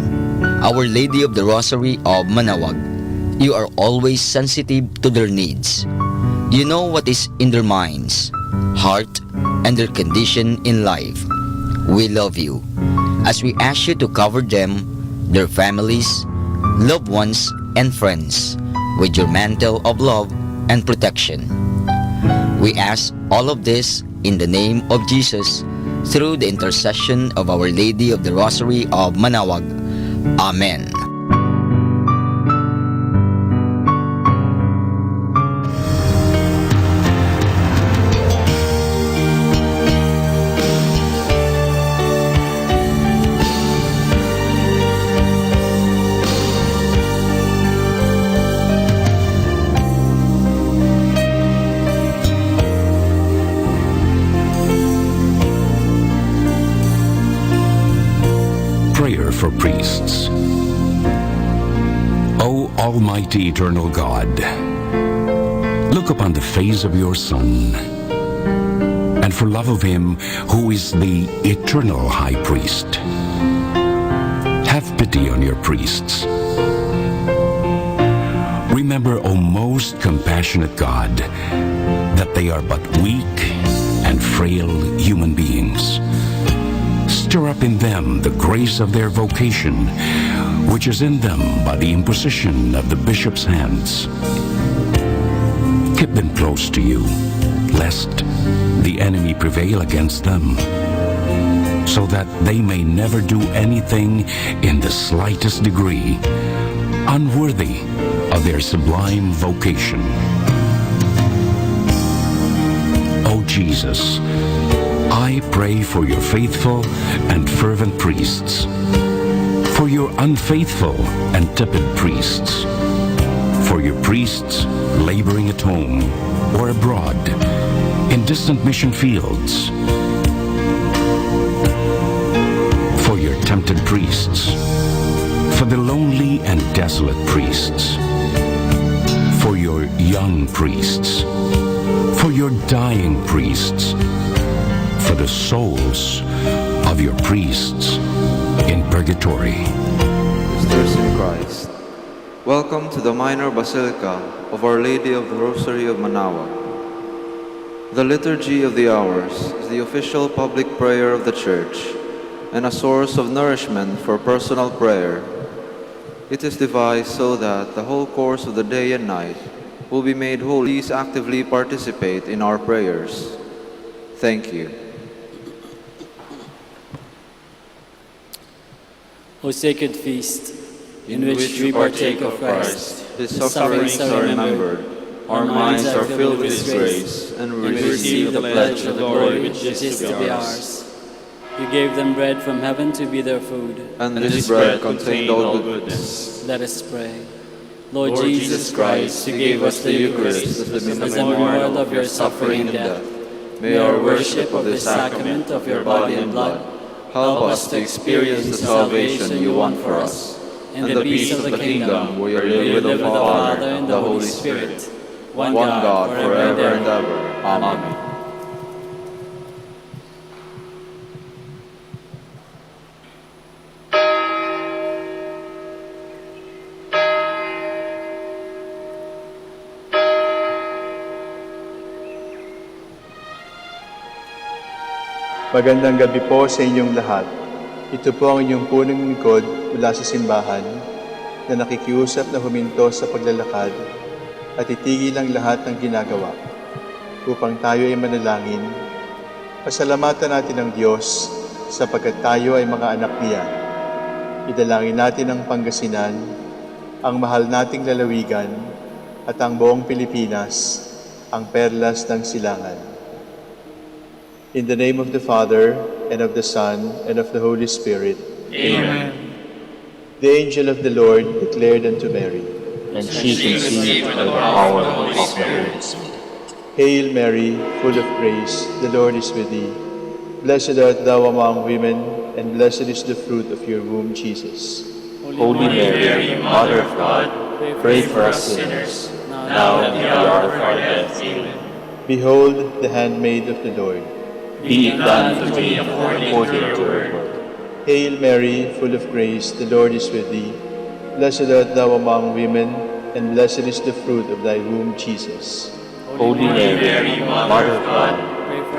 Our Lady of the Rosary of Manaoag, you are always sensitive to their needs. You know what is in their minds, heart, and their condition in life. We love you as we ask you to cover them, their families, loved ones, and friends with your mantle of love and protection. We ask all of this in the name of Jesus through the intercession of Our Lady of the Rosary of Manaoag. Amen. Prayer for priests. O Almighty Eternal God, look upon the face of your Son, and for love of him who is the eternal High Priest, have pity on your priests. Remember, O most compassionate God, that they are but weak and frail human beings. Stir up in them the grace of their vocation, which is in them by the imposition of the bishop's hands. Keep them close to you, lest the enemy prevail against them. so that they may never do anything in the slightest degree unworthy of their sublime vocation. O Jesus, I pray for your faithful and fervent priests, for your unfaithful and tepid priests, for your priests laboring at home or abroad in distant mission fields, for your tempted priests, for the lonely and desolate priests, for your young priests, for your dying priests, for the souls of your priests in purgatory. Sisters in Christ, welcome to the Minor Basilica of Our Lady of the Rosary of Manaoag. The Liturgy of the Hours is the official public prayer of the Church and a source of nourishment for personal prayer. It is devised so that the whole course of the day and night will be made holy. Please actively participate in our prayers. Thank you. O sacred feast, in which we partake of Christ, His sufferings are remembered, our minds are filled with His grace, and we receive the pledge of the glory which is to be ours. You gave them bread from heaven to be their food. And this bread contained all goodness. Let us pray. Lord Jesus Christ, you gave us the Eucharist as the memorial of your suffering and death. May our worship of the sacrament of your body and blood help us to experience the salvation you won for us, and the peace of the kingdom where you live with the Father and the Holy Spirit, one God, forever and ever. Amen. Magandang gabi po sa inyong lahat. Ito po ang inyong punong lingkod mula sa simbahan na nakikiusap na huminto sa paglalakad at itigil ang lahat ng ginagawa upang tayo ay manalangin. Pasalamatan natin ang Diyos sapagkat tayo ay mga anak niya. Idalangin natin ang Pangasinan, ang mahal nating lalawigan at ang buong Pilipinas, ang perlas ng silangan. In the name of the Father, and of the Son, and of the Holy Spirit. Amen. The angel of the Lord declared unto Mary, And she conceived by the power of the Holy Spirit. Hail Mary, full of grace, the Lord is with thee. Blessed art thou among women, and blessed is the fruit of your womb, Jesus. Holy Mary, Mother of God, pray for us sinners, now and at the hour of our death. Amen. Behold the handmaid of the Lord. Be it done to me according to your word. Hail Mary, full of grace, the Lord is with thee. Blessed art thou among women, and blessed is the fruit of thy womb, Jesus. Holy Mary, Mother of God,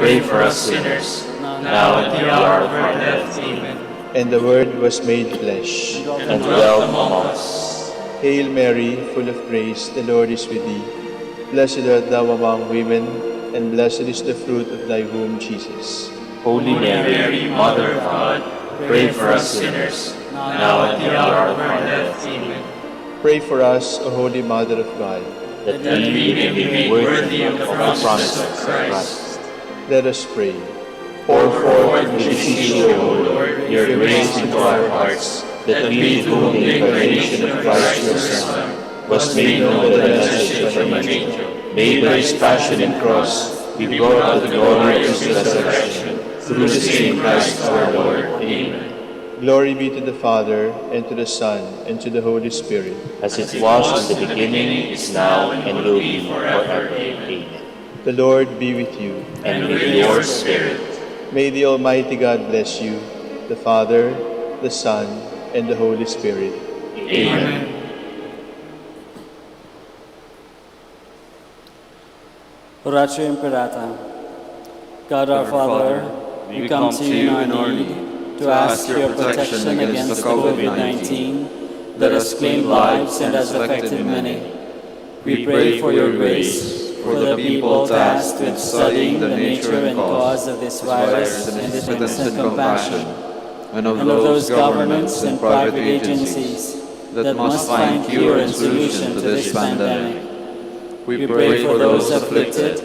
pray for us sinners, now and at the hour of our death. Amen. And the Word was made flesh, And dwelt among us. Hail Mary, full of grace, the Lord is with thee. Blessed art thou among women, and blessed is the fruit of thy womb, Jesus. Holy Mary, Mother of God, pray for us sinners, now and at the hour of our death. Amen. Pray for us, O Holy Mother of God. That we may be made worthy of the promises of Christ. Let us pray. Pour forth, we beseech you, O Lord, your grace into our hearts, that we, through the incarnation of Christ your Son, was made known the message of an angel. May by his passion and cross be brought to the glory of his resurrection, through the same Christ our Lord. Amen. Glory be to the Father, and to the Son, and to the Holy Spirit. As it was in the beginning, is now, and will be forever. Amen. The Lord be with you. And with your spirit. May the Almighty God bless you, the Father, the Son, and the Holy Spirit. Amen. Oratio Imperata. God our Father, we come to you in our need to ask your protection against the COVID-19 that has claimed lives and has affected many. We pray for your grace, for the people tasked with studying the nature and cause of this virus and its instant compassion, and of those governments and private agencies that must find cure and solution to this pandemic. We pray for those afflicted.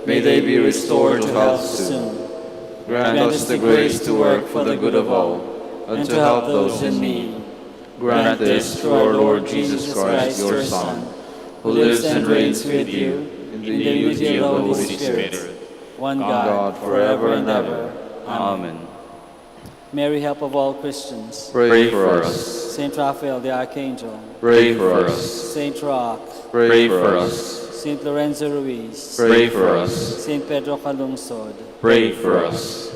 May they be restored to health soon. Grant us the grace to work for the good of all, and to help those in need. Grant this through our Lord Jesus Christ, your Son, who lives and reigns with you in the unity of the Holy Spirit, one God, forever and ever. Amen. Mary, help of all Christians, Pray for us. Saint Raphael the Archangel, Pray for us. Saint Roch, Pray for us. Saint Lorenzo Ruiz, Pray for us. Saint Pedro Calungsod, Pray for us.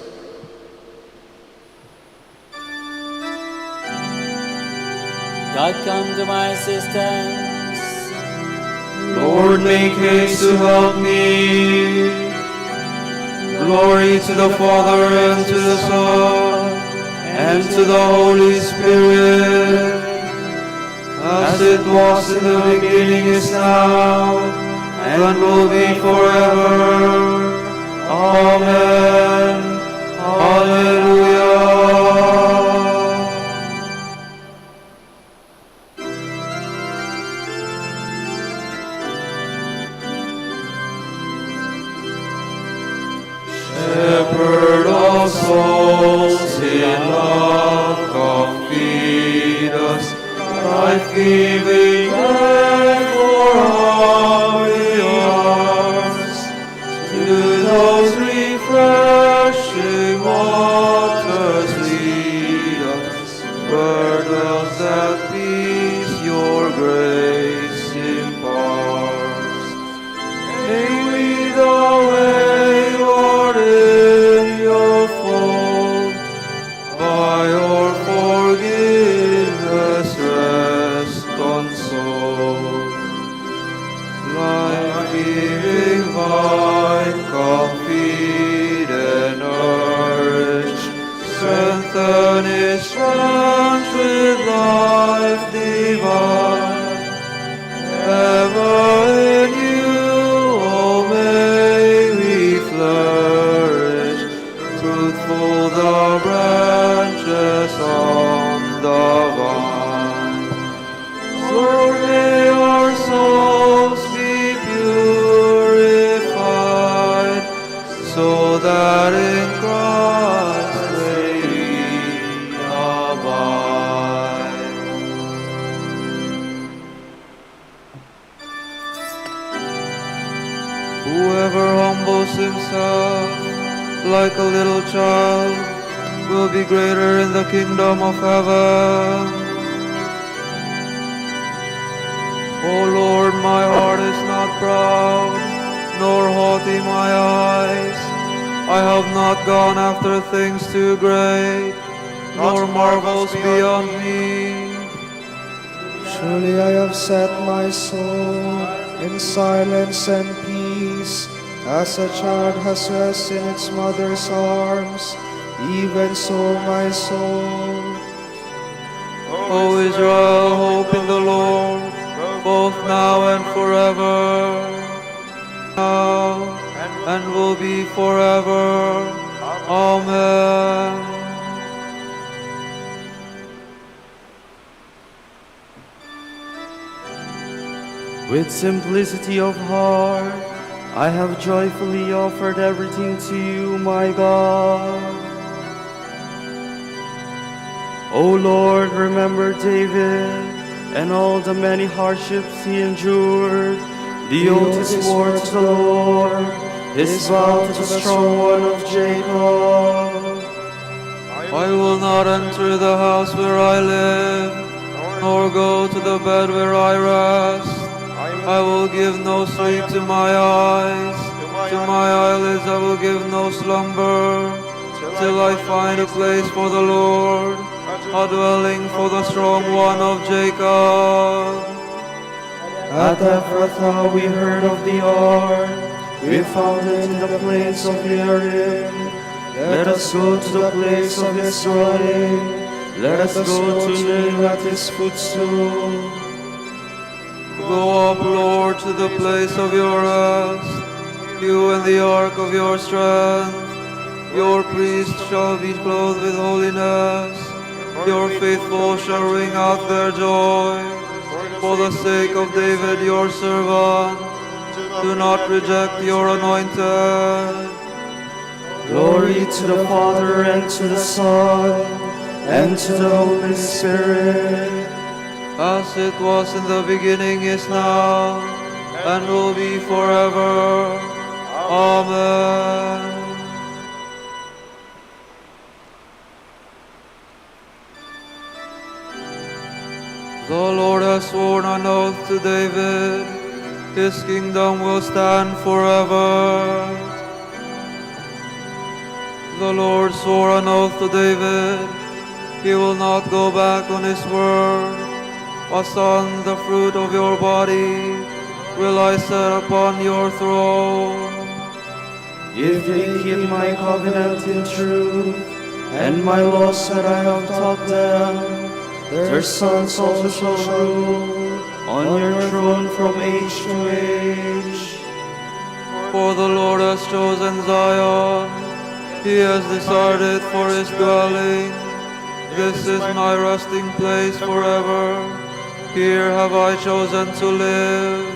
God, come to my assistance. Lord, make haste to help me. Glory to the Father, and to the Son, and to the Holy Spirit, as it was in the beginning, is now, and will be forever. Amen. Hallelujah. Shepherd of souls, in love come feed us, life-giving bread for hungry hearts. To those refreshing waters lead us, where dwells that peace your grace imparts. May we the wayward in your fold, by your forgiveness rest consoled. Life-giving vine, come feed and nourish, strengthen its branch with life divine. Ever in you, oh, may we flourish, truthful the branches on the vine. Lord, may our souls be purified, so that in Christ may we abide. Whoever humbles himself like a little child will be greater in the kingdom of heaven. O Lord, my heart is not proud, nor haughty my eyes. I have not gone after things too great, nor marvels beyond me. Surely I have set my soul in silence and peace, as a child has rest in its mother's arms, even so my soul. O Israel, hope in the Lord, both now and forever, now and will be forever. Amen. With simplicity of heart, I have joyfully offered everything to you, my God. O Lord, remember David and all the many hardships he endured, the oath he swore to the Lord, his vow to the strong one of Jacob. I will not enter the house where I live, nor go to the bed where I rest. I will give no sleep to my eyes, to my eyelids I will give no slumber, till I find a place for the Lord, a dwelling for the strong one of Jacob. At Ephrathah we heard of the ark, we found it in the plains of Yerim. Let us go to the place of his dwelling, let us go to kneel at his footstool. Go up, Lord, to the place of your rest, you and the ark of your strength. Your priests shall be clothed with holiness, your faithful shall ring out their joy. For the sake of David your servant, do not reject your anointed. Glory to the Father, and to the Son, and to the Holy Spirit. As it was in the beginning, is now, and will be forever. Amen. The Lord has sworn an oath to David, his kingdom will stand forever. The Lord swore an oath to David, he will not go back on his word. A son, the fruit of your body, will I set upon your throne. If they keep my covenant in truth, and my laws that I have taught them, their sons also shall rule on your throne from age to age. For the Lord has chosen Zion, he has decided it for his dwelling. This is my resting place forever. Here have I chosen to live.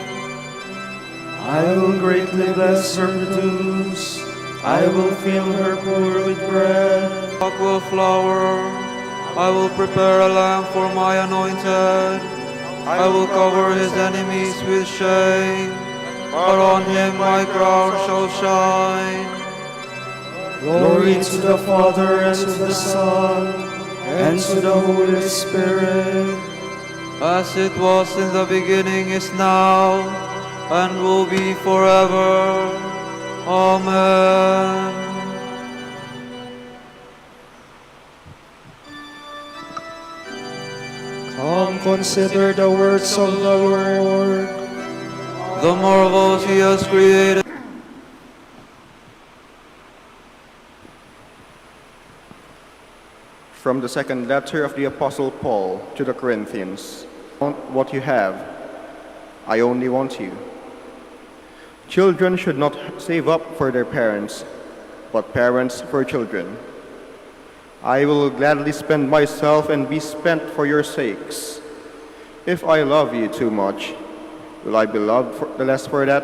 I will greatly bless her produce. I will fill her poor with bread. Rock will flower. I will prepare a lamp for my anointed. I will cover his enemies with shame, but on him my crown shall shine. Glory to the Father, and to the Son, and to the Holy Spirit. As it was in the beginning, is now, and will be forever. Amen. Come, consider the words of the Lord. The marvels he has created. From the second letter of the Apostle Paul to the Corinthians. I want what you have, I only want you. Children should not save up for their parents, but parents for children. I will gladly spend myself and be spent for your sakes. If I love you too much, will I be loved the less for that?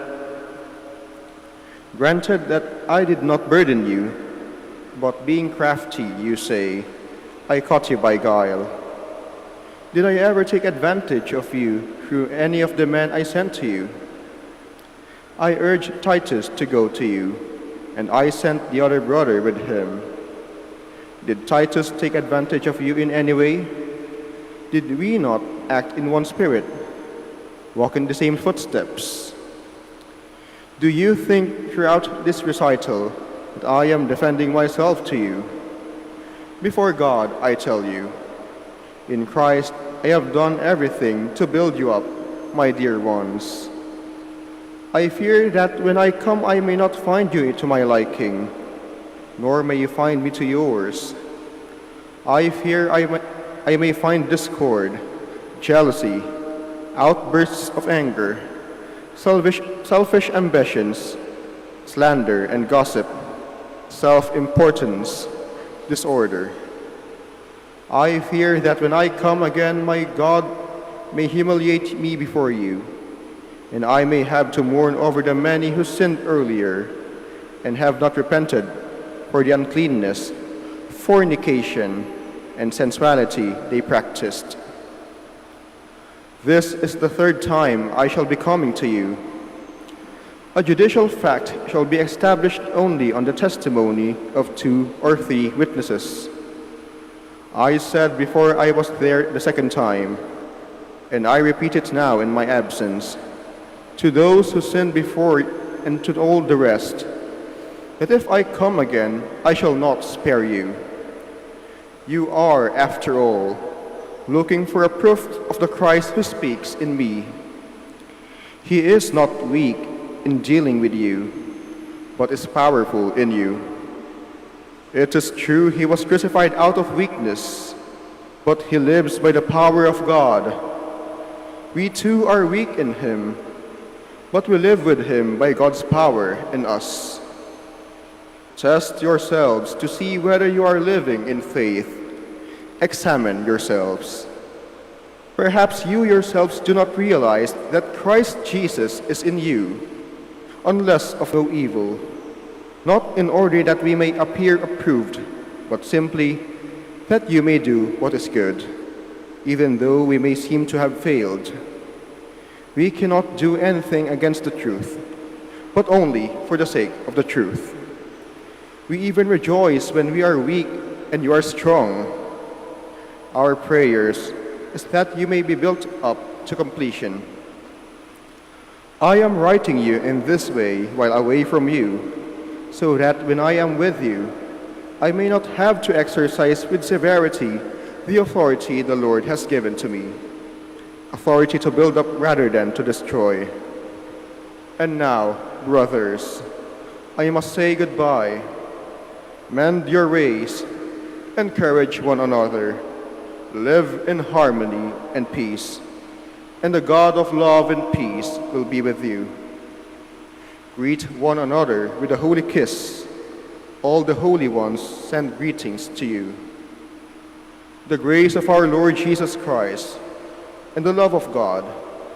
Granted that I did not burden you, but being crafty, you say, I caught you by guile. Did I ever take advantage of you through any of the men I sent to you? I urged Titus to go to you, and I sent the other brother with him. Did Titus take advantage of you in any way? Did we not act in one spirit, walk in the same footsteps? Do you think throughout this recital that I am defending myself to you? Before God, I tell you, in Christ I have done everything to build you up, my dear ones. I fear that when I come I may not find you to my liking, nor may you find me to yours. I fear I may find discord, jealousy, outbursts of anger, selfish ambitions, slander and gossip, self-importance, disorder. I fear that when I come again, my God may humiliate me before you, and I may have to mourn over the many who sinned earlier and have not repented for the uncleanness, fornication, and sensuality they practiced. This is the third time I shall be coming to you. A judicial fact shall be established only on the testimony of 2 or 3 witnesses. I said before I was there the second time, and I repeat it now in my absence, to those who sinned before and to all the rest, that if I come again, I shall not spare you. You are, after all, looking for a proof of the Christ who speaks in me. He is not weak in dealing with you, but is powerful in you. It is true he was crucified out of weakness, but he lives by the power of God. We too are weak in him, but we live with him by God's power in us. Test yourselves to see whether you are living in faith. Examine yourselves. Perhaps you yourselves do not realize that Christ Jesus is in you, unless of no evil, not in order that we may appear approved, but simply that you may do what is good, even though we may seem to have failed. We cannot do anything against the truth, but only for the sake of the truth. We even rejoice when we are weak and you are strong. Our prayers is that you may be built up to completion. I am writing you in this way while away from you, so that when I am with you, I may not have to exercise with severity the authority the Lord has given to me, authority to build up rather than to destroy. And now, brothers, I must say goodbye. Mend your ways, encourage one another, live in harmony and peace, and the God of love and peace will be with you. Greet one another with a holy kiss. All the holy ones send greetings to you. The grace of our Lord Jesus Christ, and the love of God,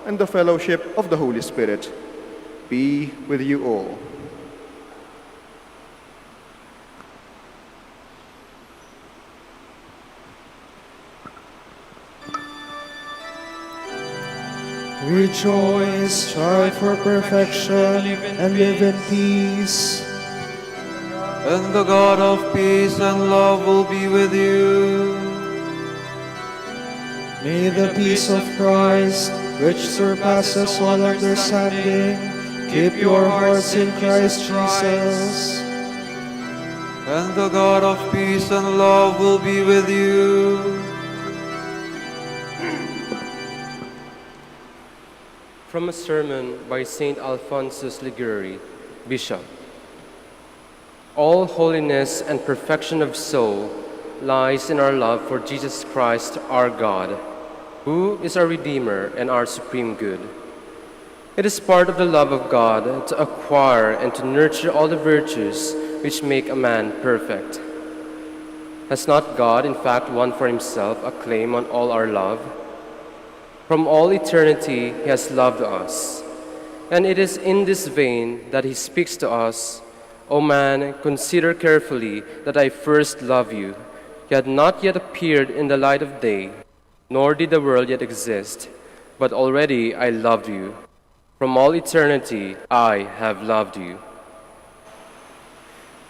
and the fellowship of the Holy Spirit be with you all. Rejoice, strive for perfection, and live in peace. And the God of peace and love will be with you. May the peace of Christ, which surpasses all understanding, keep your hearts in Christ Jesus. And the God of peace and love will be with you. From a sermon by Saint Alphonsus Liguori, Bishop. All holiness and perfection of soul lies in our love for Jesus Christ, our God, who is our Redeemer and our supreme good. It is part of the love of God to acquire and to nurture all the virtues which make a man perfect. Has not God, in fact, won for himself a claim on all our love? From all eternity he has loved us, and it is in this vein that he speaks to us, O man, consider carefully that I first love you. You had not yet appeared in the light of day, nor did the world yet exist, but already I loved you. From all eternity I have loved you.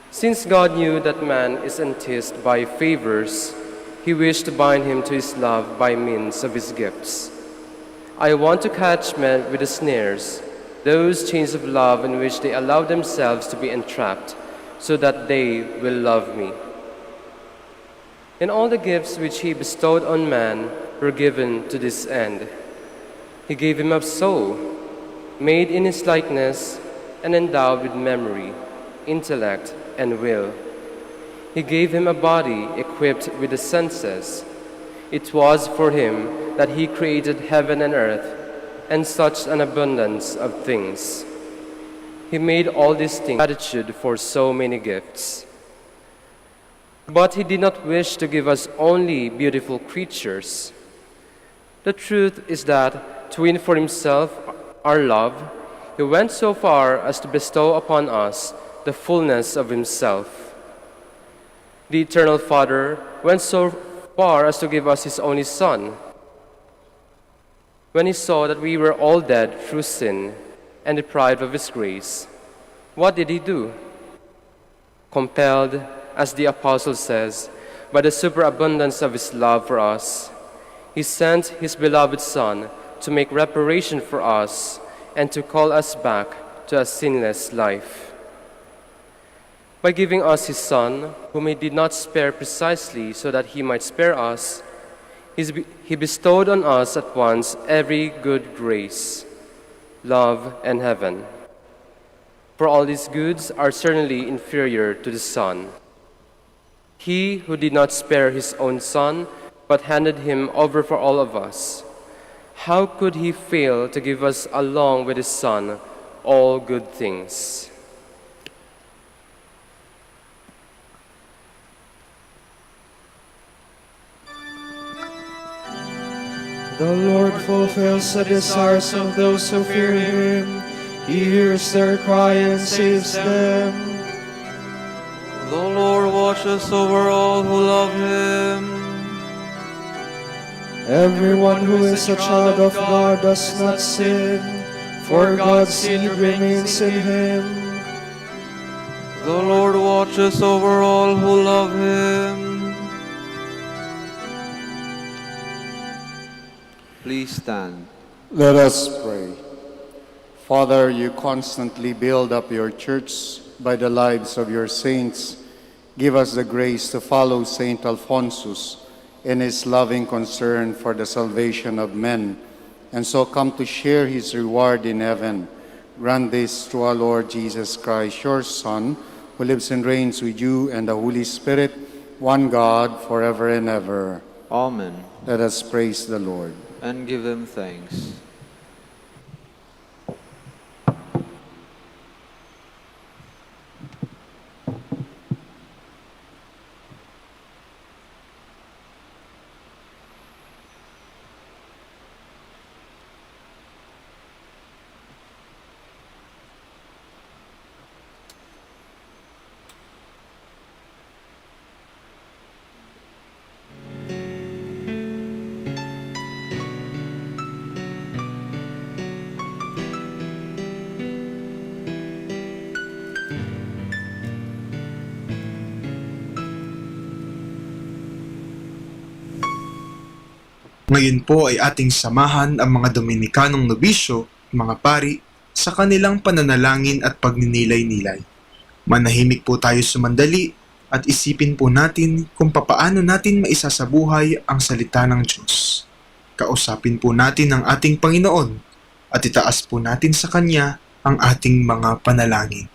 Since God knew that man is enticed by favors, he wished to bind him to his love by means of his gifts. I want to catch men with the snares, those chains of love in which they allow themselves to be entrapped, so that they will love me. And all the gifts which he bestowed on man were given to this end. He gave him a soul, made in his likeness and endowed with memory, intellect, and will. He gave him a body equipped with the senses. It was for him that he created heaven and earth, and such an abundance of things. He made all these things gratitude for so many gifts. But he did not wish to give us only beautiful creatures. The truth is that, to win for himself our love, he went so far as to bestow upon us the fullness of himself. The Eternal Father went so far as to give us his only Son. When he saw that we were all dead through sin and deprived of his grace, what did he do? Compelled, as the Apostle says, by the superabundance of his love for us, he sent his beloved Son to make reparation for us and to call us back to a sinless life. By giving us his Son, whom he did not spare precisely so that he might spare us, he bestowed on us at once every good grace, love, and heaven. For all these goods are certainly inferior to the Son. He who did not spare his own Son, but handed him over for all of us, how could he fail to give us along with his Son all good things? The Lord fulfills the desires of those who fear him. He hears their cry and saves them. The Lord watches over all who love him. Everyone who is a child of God does not sin, for God's seed remains in him. The Lord watches over all who love him. Please stand. Let us pray. Father, you constantly build up your church by the lives of your saints. Give us the grace to follow Saint Alphonsus in his loving concern for the salvation of men, and so come to share his reward in heaven. Grant this through our Lord Jesus Christ, your Son, who lives and reigns with you and the Holy Spirit, one God, forever and ever. Amen. Let us praise the Lord. And give him thanks. Ngayon po ay ating samahan ang mga Dominikanong nobisyo, mga pari, sa kanilang pananalangin at pagninilay-nilay. Manahimik po tayo sumandali at isipin po natin kung papaano natin maisasabuhay ang salita ng Diyos. Kausapin po natin ang ating Panginoon at itaas po natin sa Kanya ang ating mga panalangin.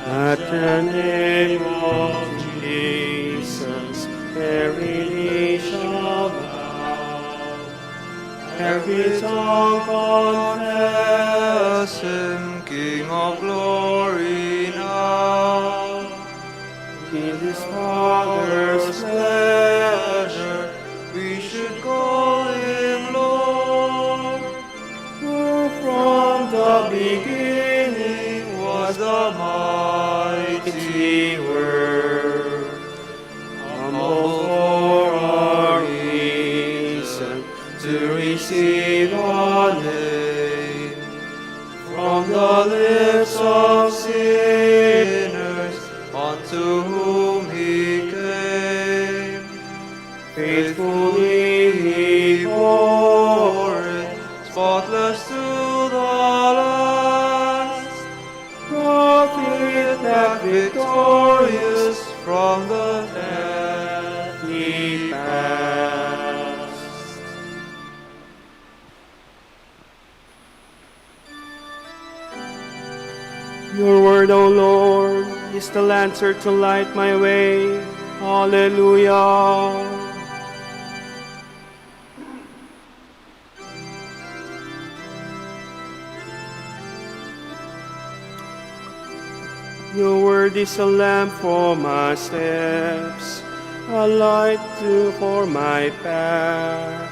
At the name of Jesus, every knee shall bow, every tongue confess Him, King of glory now. in His Father's pleasure, we should call Him Lord. who from the beginning Was the mighty Word, humble for our reason to receive a name from the lips of sinners unto whom He came. Faithfully He bore it, spotless to the last. Prophet that Victorious from the death He passed. Your word, O Lord, is the lantern to light my way. Hallelujah. Your word is a lamp for my steps, a light for my path.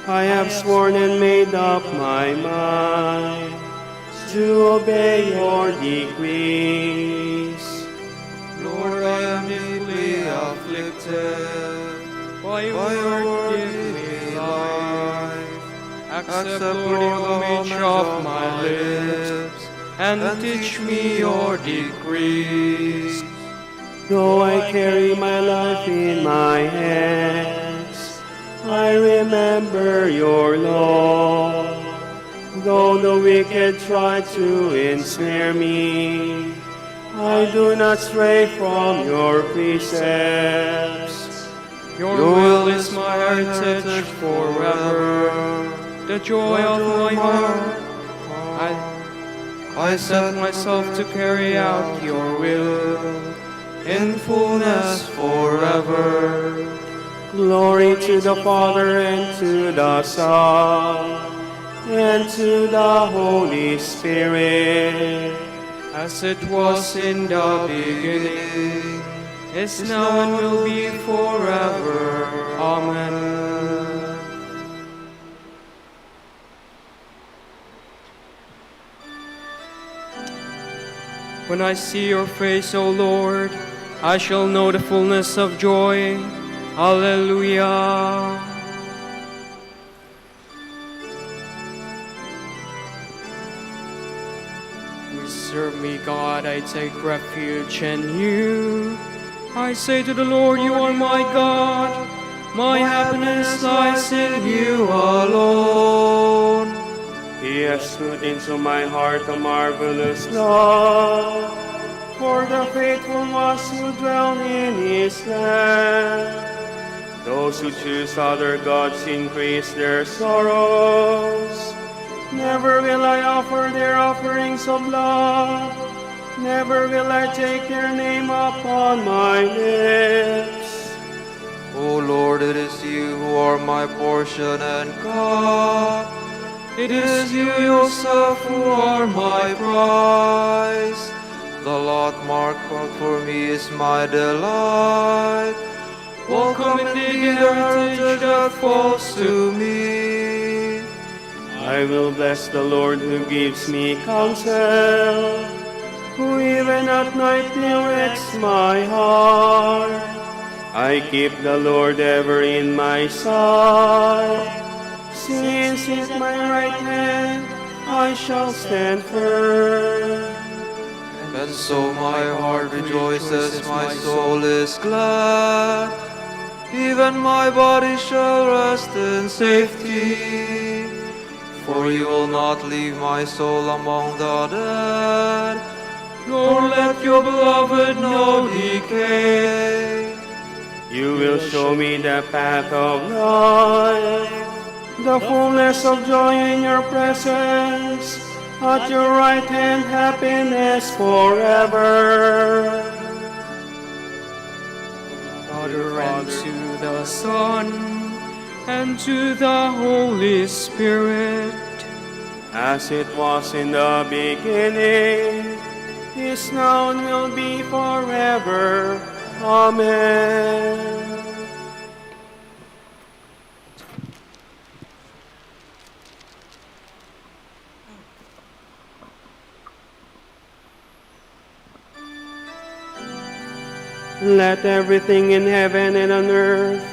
I have sworn and made up my mind to obey your decrees. Lord, I am deeply afflicted. By your word give me life. Accept, Lord, the homage of my lips, and teach me your decrees. Though I carry my life in my hands, I remember your law. Though the wicked try to ensnare me, I do not stray from your precepts. Your will is my heritage forever, the joy of my heart. I set myself to carry out your will in fullness forever. Glory to the Father, and to the Son, and to the Holy Spirit, as it was in the beginning, is now, and will be forever. Amen. When I see your face, O Lord, I shall know the fullness of joy. Alleluia. Preserve me, God, I take refuge in you. I say to the Lord, you are my God. My happiness lies in you alone. He has put into my heart a marvelous love for the faithful ones who dwell in his land. Those who choose other gods increase their sorrows. Never will I offer their offerings of love. Never will I take their name upon my lips. O Lord, it is you who are my portion and cup. It is you yourself who are my prize. The lot marked out for me is my delight. Welcome indeed the heritage that falls to me. I will bless the Lord who gives me counsel, who even at night directs my heart. I keep the Lord ever in my sight. Since is my right hand, I shall stand firm. And so my heart rejoices, my soul is glad. Even my body shall rest in safety. For you will not leave my soul among the dead, nor let your beloved know decay. You will show me the path of life, the fullness of joy in your presence, At your right hand happiness forever. Father, and to the Son, and to the Holy Spirit, As it was in the beginning, is now and will be forever. Amen. Let everything in heaven and on earth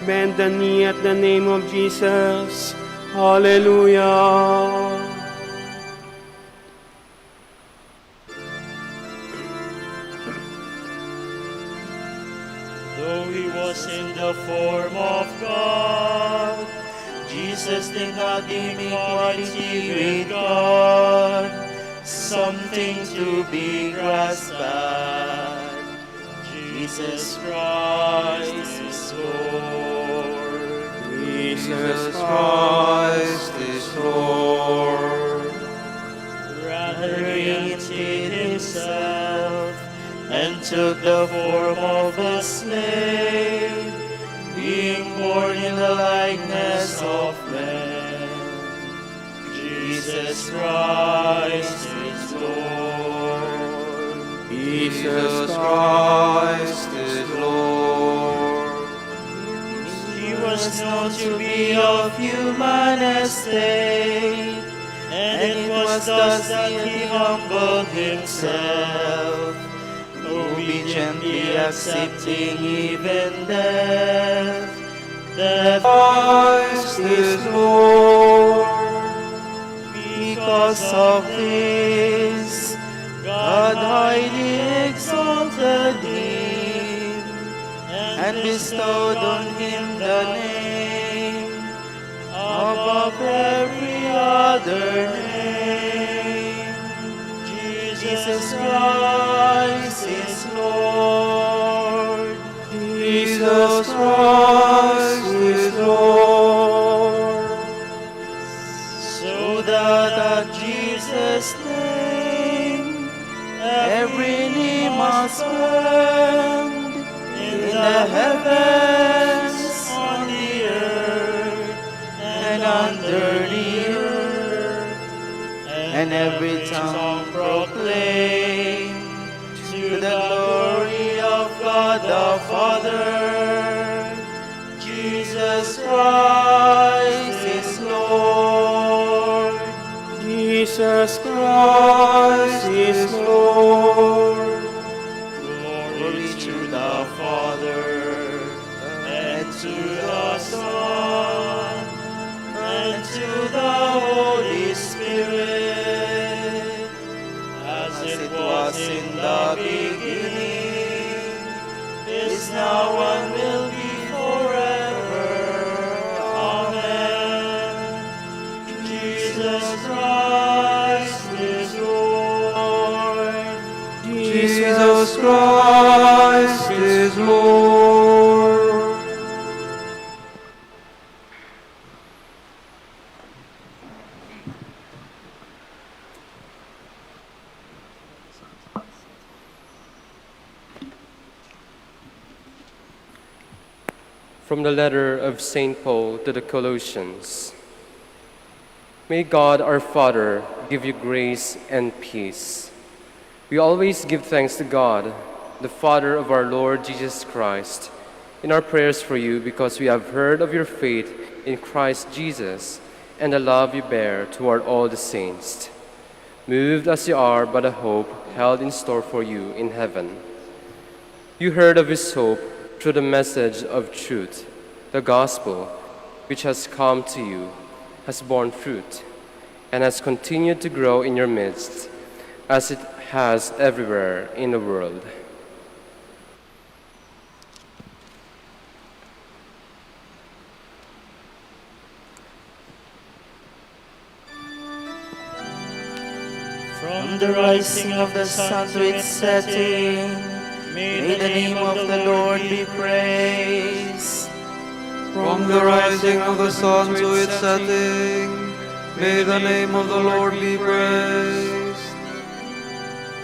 bend the knee at the name of Jesus. Hallelujah. Though he was in the form of God, Jesus did not deem equality with God something to be grasped at. Jesus Christ is Lord. Jesus Christ is Lord. Rather he emptied himself and took the form of a slave, being born in the likeness of men. Jesus Christ is Lord. Jesus Christ is Lord. He was known to be of human estate, and it was thus that he humbled himself, obediently accepting even death. Death Christ is Lord. because of this, God highly exalted him and bestowed on him the name above every other name. Jesus Christ is Lord. Jesus Christ is Lord. So that at Jesus' name every knee must bend in the heavens, on the earth, and under the earth, and every tongue proclaim to the glory of God the Father, Jesus Christ is Lord. Jesus Christ is Lord. Glory to the Father, and to the Son, and to the Holy Spirit, as it was in the beginning, is now, and will be forever. Amen. Jesus Christ is Lord. Jesus Christ is Lord. From the letter of St. Paul to the Colossians. May God our Father give you grace and peace. We always give thanks to God, the Father of our Lord Jesus Christ, in our prayers for you, because we have heard of your faith in Christ Jesus and the love you bear toward all the saints, moved as you are by the hope held in store for you in heaven. You heard of his hope through the message of truth, the gospel, which has come to you, has borne fruit, and has continued to grow in your midst, as it has everywhere in the world. From the rising of the sun to its setting, may the name of the Lord be praised. From the rising of the sun to its setting, May the name of the Lord be praised.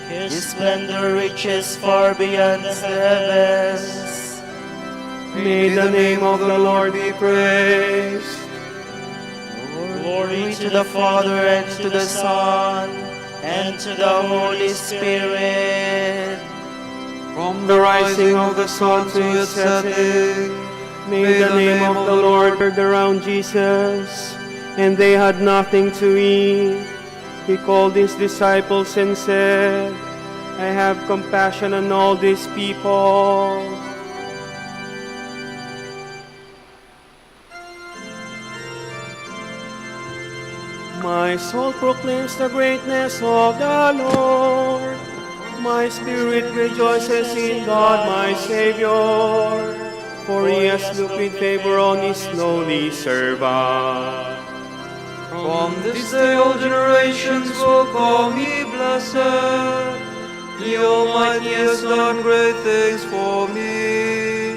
His splendor reaches far beyond the heavens. May the name of the Lord be praised. Glory to the Father, and to the Son, and to the Holy Spirit. From the rising of the sun to its setting, may the name of the Lord be around Jesus, and they had nothing to eat. He called his disciples and said, I have compassion on all these people. My soul proclaims the greatness of the Lord. My spirit rejoices in God my Savior, for he has looked with favor on his lowly servant. From this day all generations will call me blessed. The Almighty has done great things for me,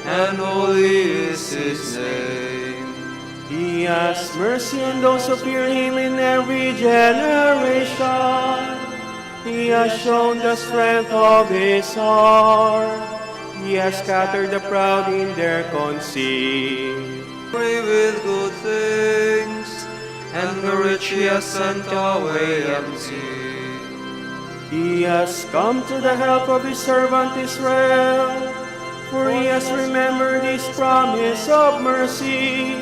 and holy is his name. He has mercy on those who fear him in every generation. He has shown the strength of his arm. He has scattered the proud in their conceit. Free with good things, and the rich he has sent away empty. He has come to the help of his servant Israel, for he has remembered his promise of mercy,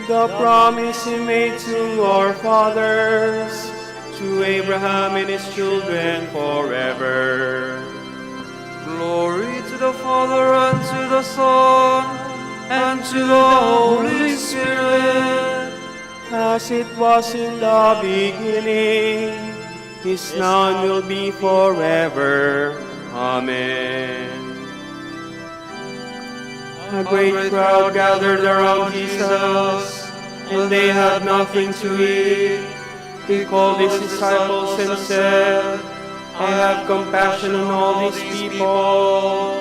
the promise he made to our fathers, to Abraham and his children forever. Glory to the Father, and to the Son, and to the Holy Spirit, as it was in the beginning, is now and will be forever. Amen. A great crowd gathered around Jesus, and they had nothing to eat. He called his disciples and said, I have compassion on all these people.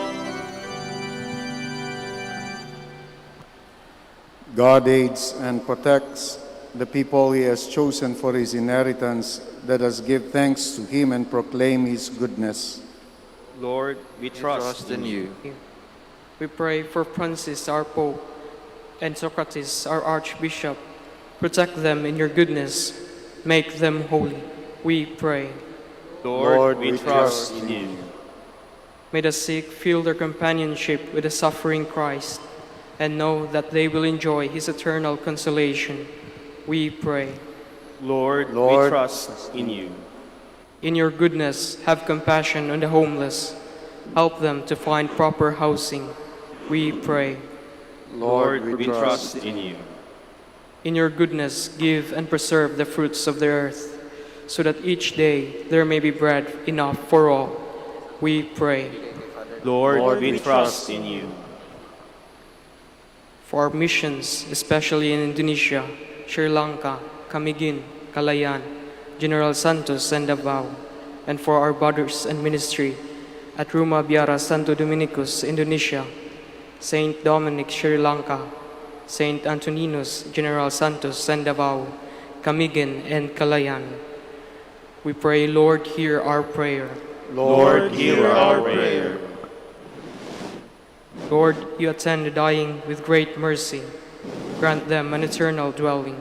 God aids and protects the people he has chosen for his inheritance. Let us give thanks to him and proclaim his goodness. Lord, we trust in you. We pray for Francis, our Pope, and Socrates, our Archbishop. Protect them in your goodness. Make them holy. We pray. Lord, we trust in you. May the sick feel their companionship with the suffering Christ and know that they will enjoy his eternal consolation. We pray. Lord, we trust in you. In your goodness, have compassion on the homeless. Help them to find proper housing. We pray. Lord, we trust in you. In your goodness, give and preserve the fruits of the earth, so that each day there may be bread enough for all. We pray. Lord, we trust in you. For our missions, especially in Indonesia, Sri Lanka, Camiguin, Calayan, General Santos, and Davao, and for our brothers and ministry at Rumah Biara Santo Dominicus, Indonesia, Saint Dominic, Sri Lanka, Saint Antoninus, General Santos, and Davao, Camiguin, and Calayan. We pray, Lord, hear our prayer. Lord, hear our prayer. Lord, you attend the dying with great mercy. Grant them an eternal dwelling.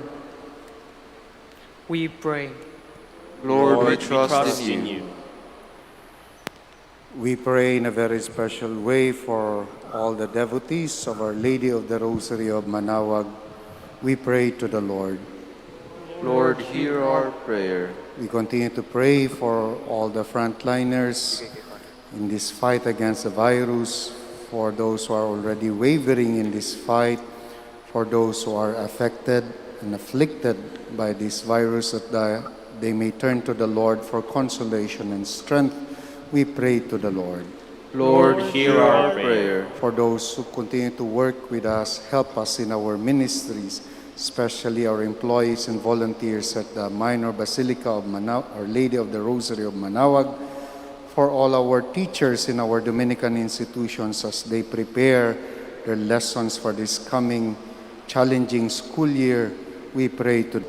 We pray. Lord, we trust in you. We pray in a very special way for all the devotees of Our Lady of the Rosary of Manaoag. We pray to the Lord. Lord, hear our prayer. We continue to pray for all the frontliners in this fight against the virus, for those who are already wavering in this fight, for those who are affected and afflicted by this virus, that they may turn to the Lord for consolation and strength. We pray to the Lord. Lord, hear our prayer. For those who continue to work with us, help us in our ministries, especially our employees and volunteers at the Minor Basilica of Our Lady of the Rosary of Manaoag, for all our teachers in our Dominican institutions as they prepare their lessons for this coming challenging school year. We pray to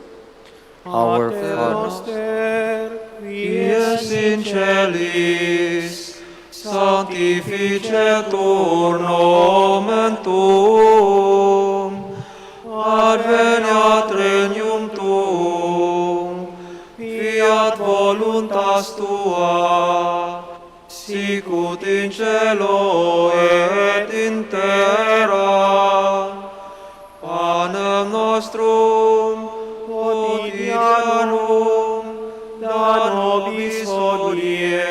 Our Pater Father, noster, qui es in celis, sanctificetur nomen tuum, adveniat regnum tuum, fiat voluntas tua, sicut in cielo et in terra. Panem nostrum quotidianum da nobis hodie,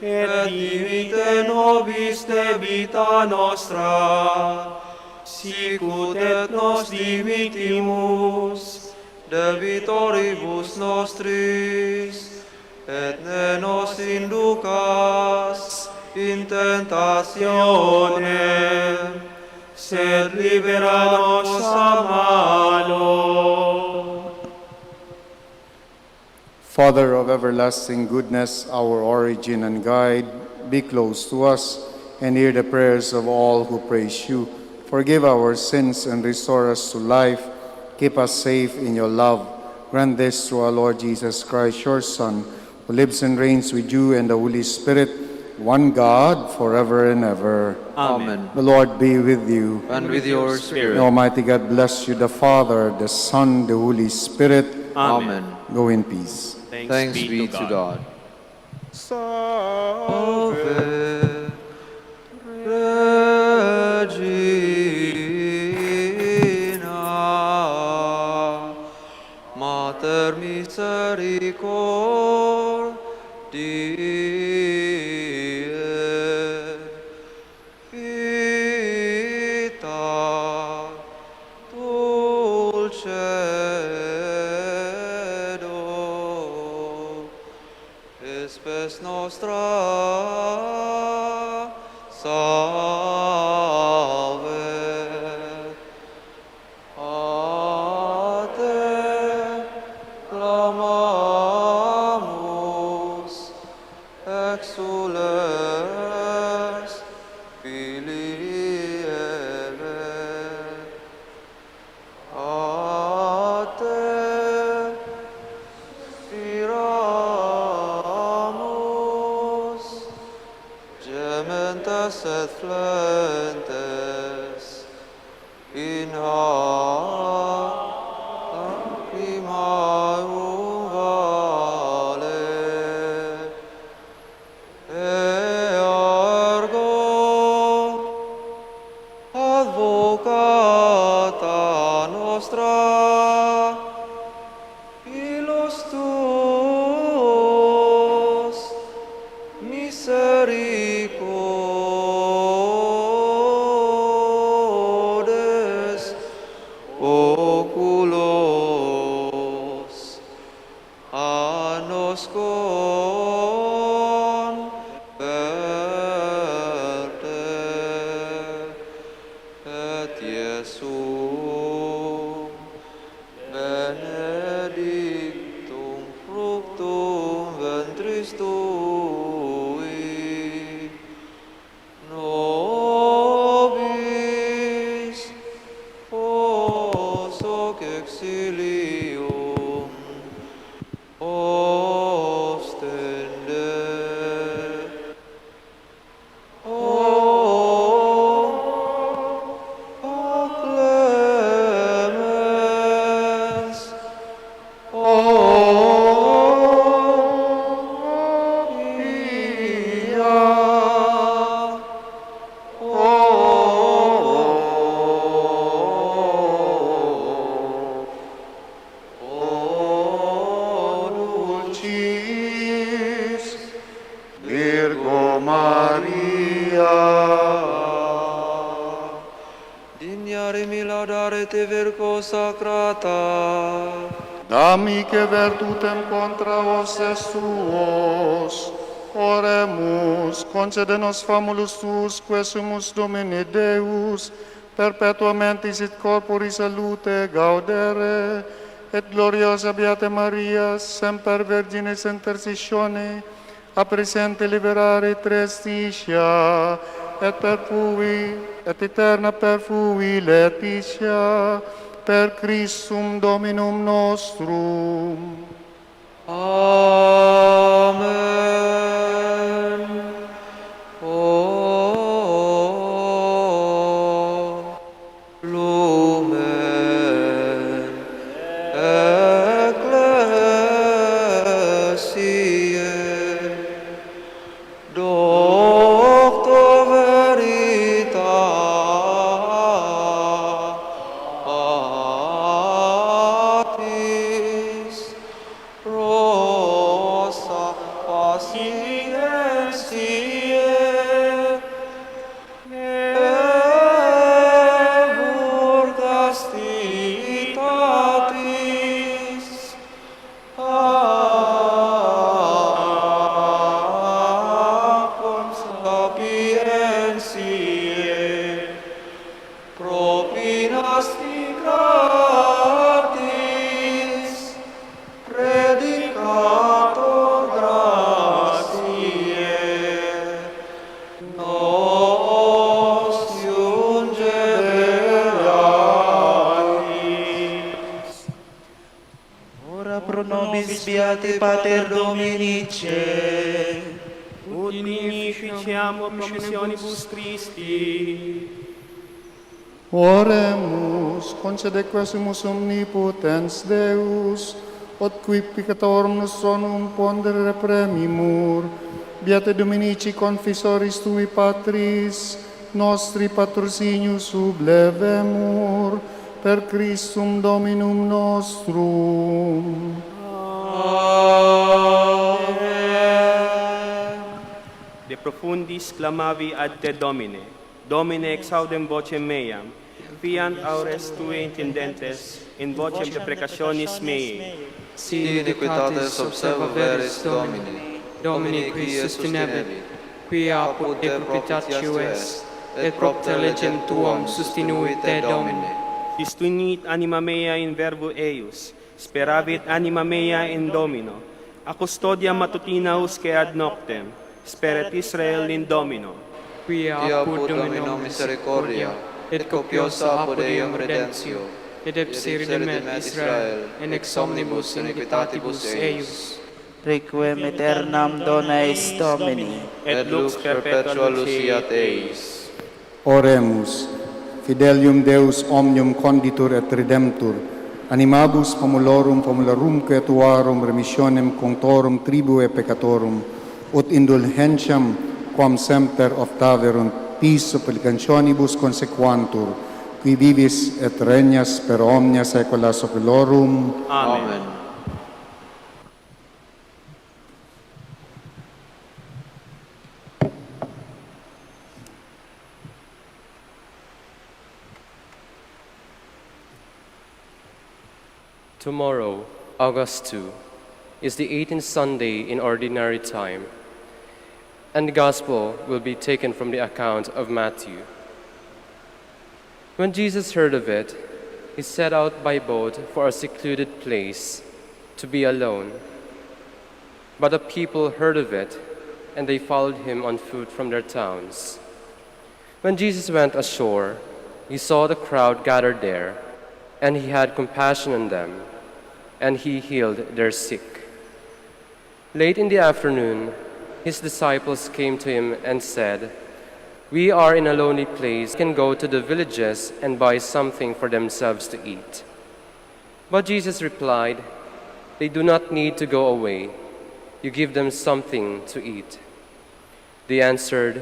et dimitte nobis debita nostra, sicut et nos dimittimus debitoribus nostris, et ne nos inducas in tentationem, sed libera nos a malo. Father of everlasting goodness, our origin and guide, be close to us and hear the prayers of all who praise you. Forgive our sins and restore us to life. Keep us safe in your love. Grant this through our Lord Jesus Christ, your Son, who lives and reigns with you and the Holy Spirit, one God, forever and ever. Amen. The Lord be with you. And with your spirit. May Almighty God bless you, the Father, the Son, the Holy Spirit. Amen. Go in peace. Thanks be to God. Salve Regina, Mater misericordiae, vita dulcedo, espes nostra salve. A te clamamus, exules filii Eve. A te spiramus, gementes et flentes, in lacrimarum vale, ergo advocata nostra, illos tuos misericordes oculos a nos converte, et Iesum benedictum fructum ventris tui, nobis post hoc exilium ostende. O clemens, O pia, O dulcis Virgo Maria, dignaremi laudare te Virgo sacrata, Damique virtutem contra hostes tuos, oremus, concede nos famulus tuus, quesumus Domini Deus, perpetuamente sit corpori salute gaudere, et gloriosa Beate Maria, semper Virginis intercessione, a presente liberare trestitia, et perfui, et eterna perfui letitia, per Christum Dominum nostrum. Amen. Lumen Ecclesiae Doctor Veritatis Rosa Pacientiae Evur castitatis Aquam sapientiae Propinasti gratis Predicator gratiae Nos iunge Deus. Ora pro nobis beati Pater Dominice, ut inficiamo promissionibus Christi. Oremus, concede quesumus omnipotens Deus, ut qui peccatorum nostrum pondere repremimur, Beate Dominici confisoris tui Patris, nostri patrocinius sublevemur, per Christum Dominum nostrum. De profundis clamavi ad te Domine, Domine exaudem vocem meam, fiant aures tui intendentes, in vocem deprecationis mei. Si iniquitates observa veris Domini, Domini qui sustinebit, qui apud de propitatio est, et propter legem tuam sustinui te Domine. Distunit anima mea in verbo eius, speravit anima mea in Domino, a custodia matutina usque ad noctem, speret Israel in Domino. Qui apud Domino misericordia, et copiosa apud eum redentio, et ipsi redemet Israel, in ex omnibus iniquitatibus eius. Requiem aeternam dona eis Domini, Et lux perpetua luciat eis. Oremus, fidelium Deus omnium conditur et redemptur, animabus famulorumque tuarum remissionem contorum tribue peccatorum, ut indulgentiam quam semper optaverunt pis supplicationibus consequantur, qui vivis et regnas per omnia saecula saeculorum. Amen. Tomorrow, August 2, is the 18th Sunday in Ordinary Time, and the Gospel will be taken from the account of Matthew. When Jesus heard of it, he set out by boat for a secluded place to be alone. But the people heard of it, and they followed him on foot from their towns. When Jesus went ashore, he saw the crowd gathered there, and he had compassion on them, and he healed their sick. Late in the afternoon, his disciples came to him and said, "We are in a lonely place, can go to the villages and buy something for themselves to eat." But Jesus replied, "They do not need to go away. You give them something to eat." They answered,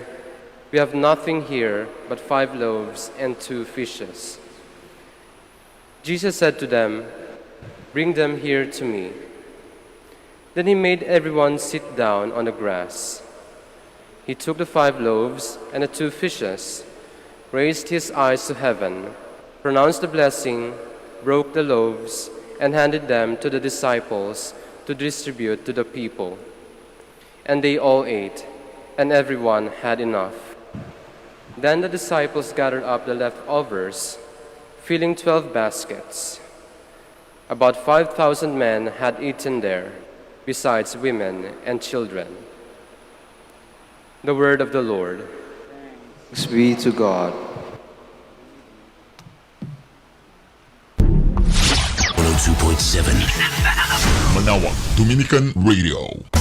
"We have nothing here but 5 loaves and 2 fishes." Jesus said to them, "Bring them here to me." Then he made everyone sit down on the grass. He took the 5 loaves and the 2 fishes, raised his eyes to heaven, pronounced the blessing, broke the loaves, and handed them to the disciples to distribute to the people. And they all ate, and everyone had enough. Then the disciples gathered up the leftovers, filling 12 baskets. About 5,000 men had eaten there, besides women and children. The word of the Lord. Thanks be to God. 102.7 Manaoag, Dominican Radio.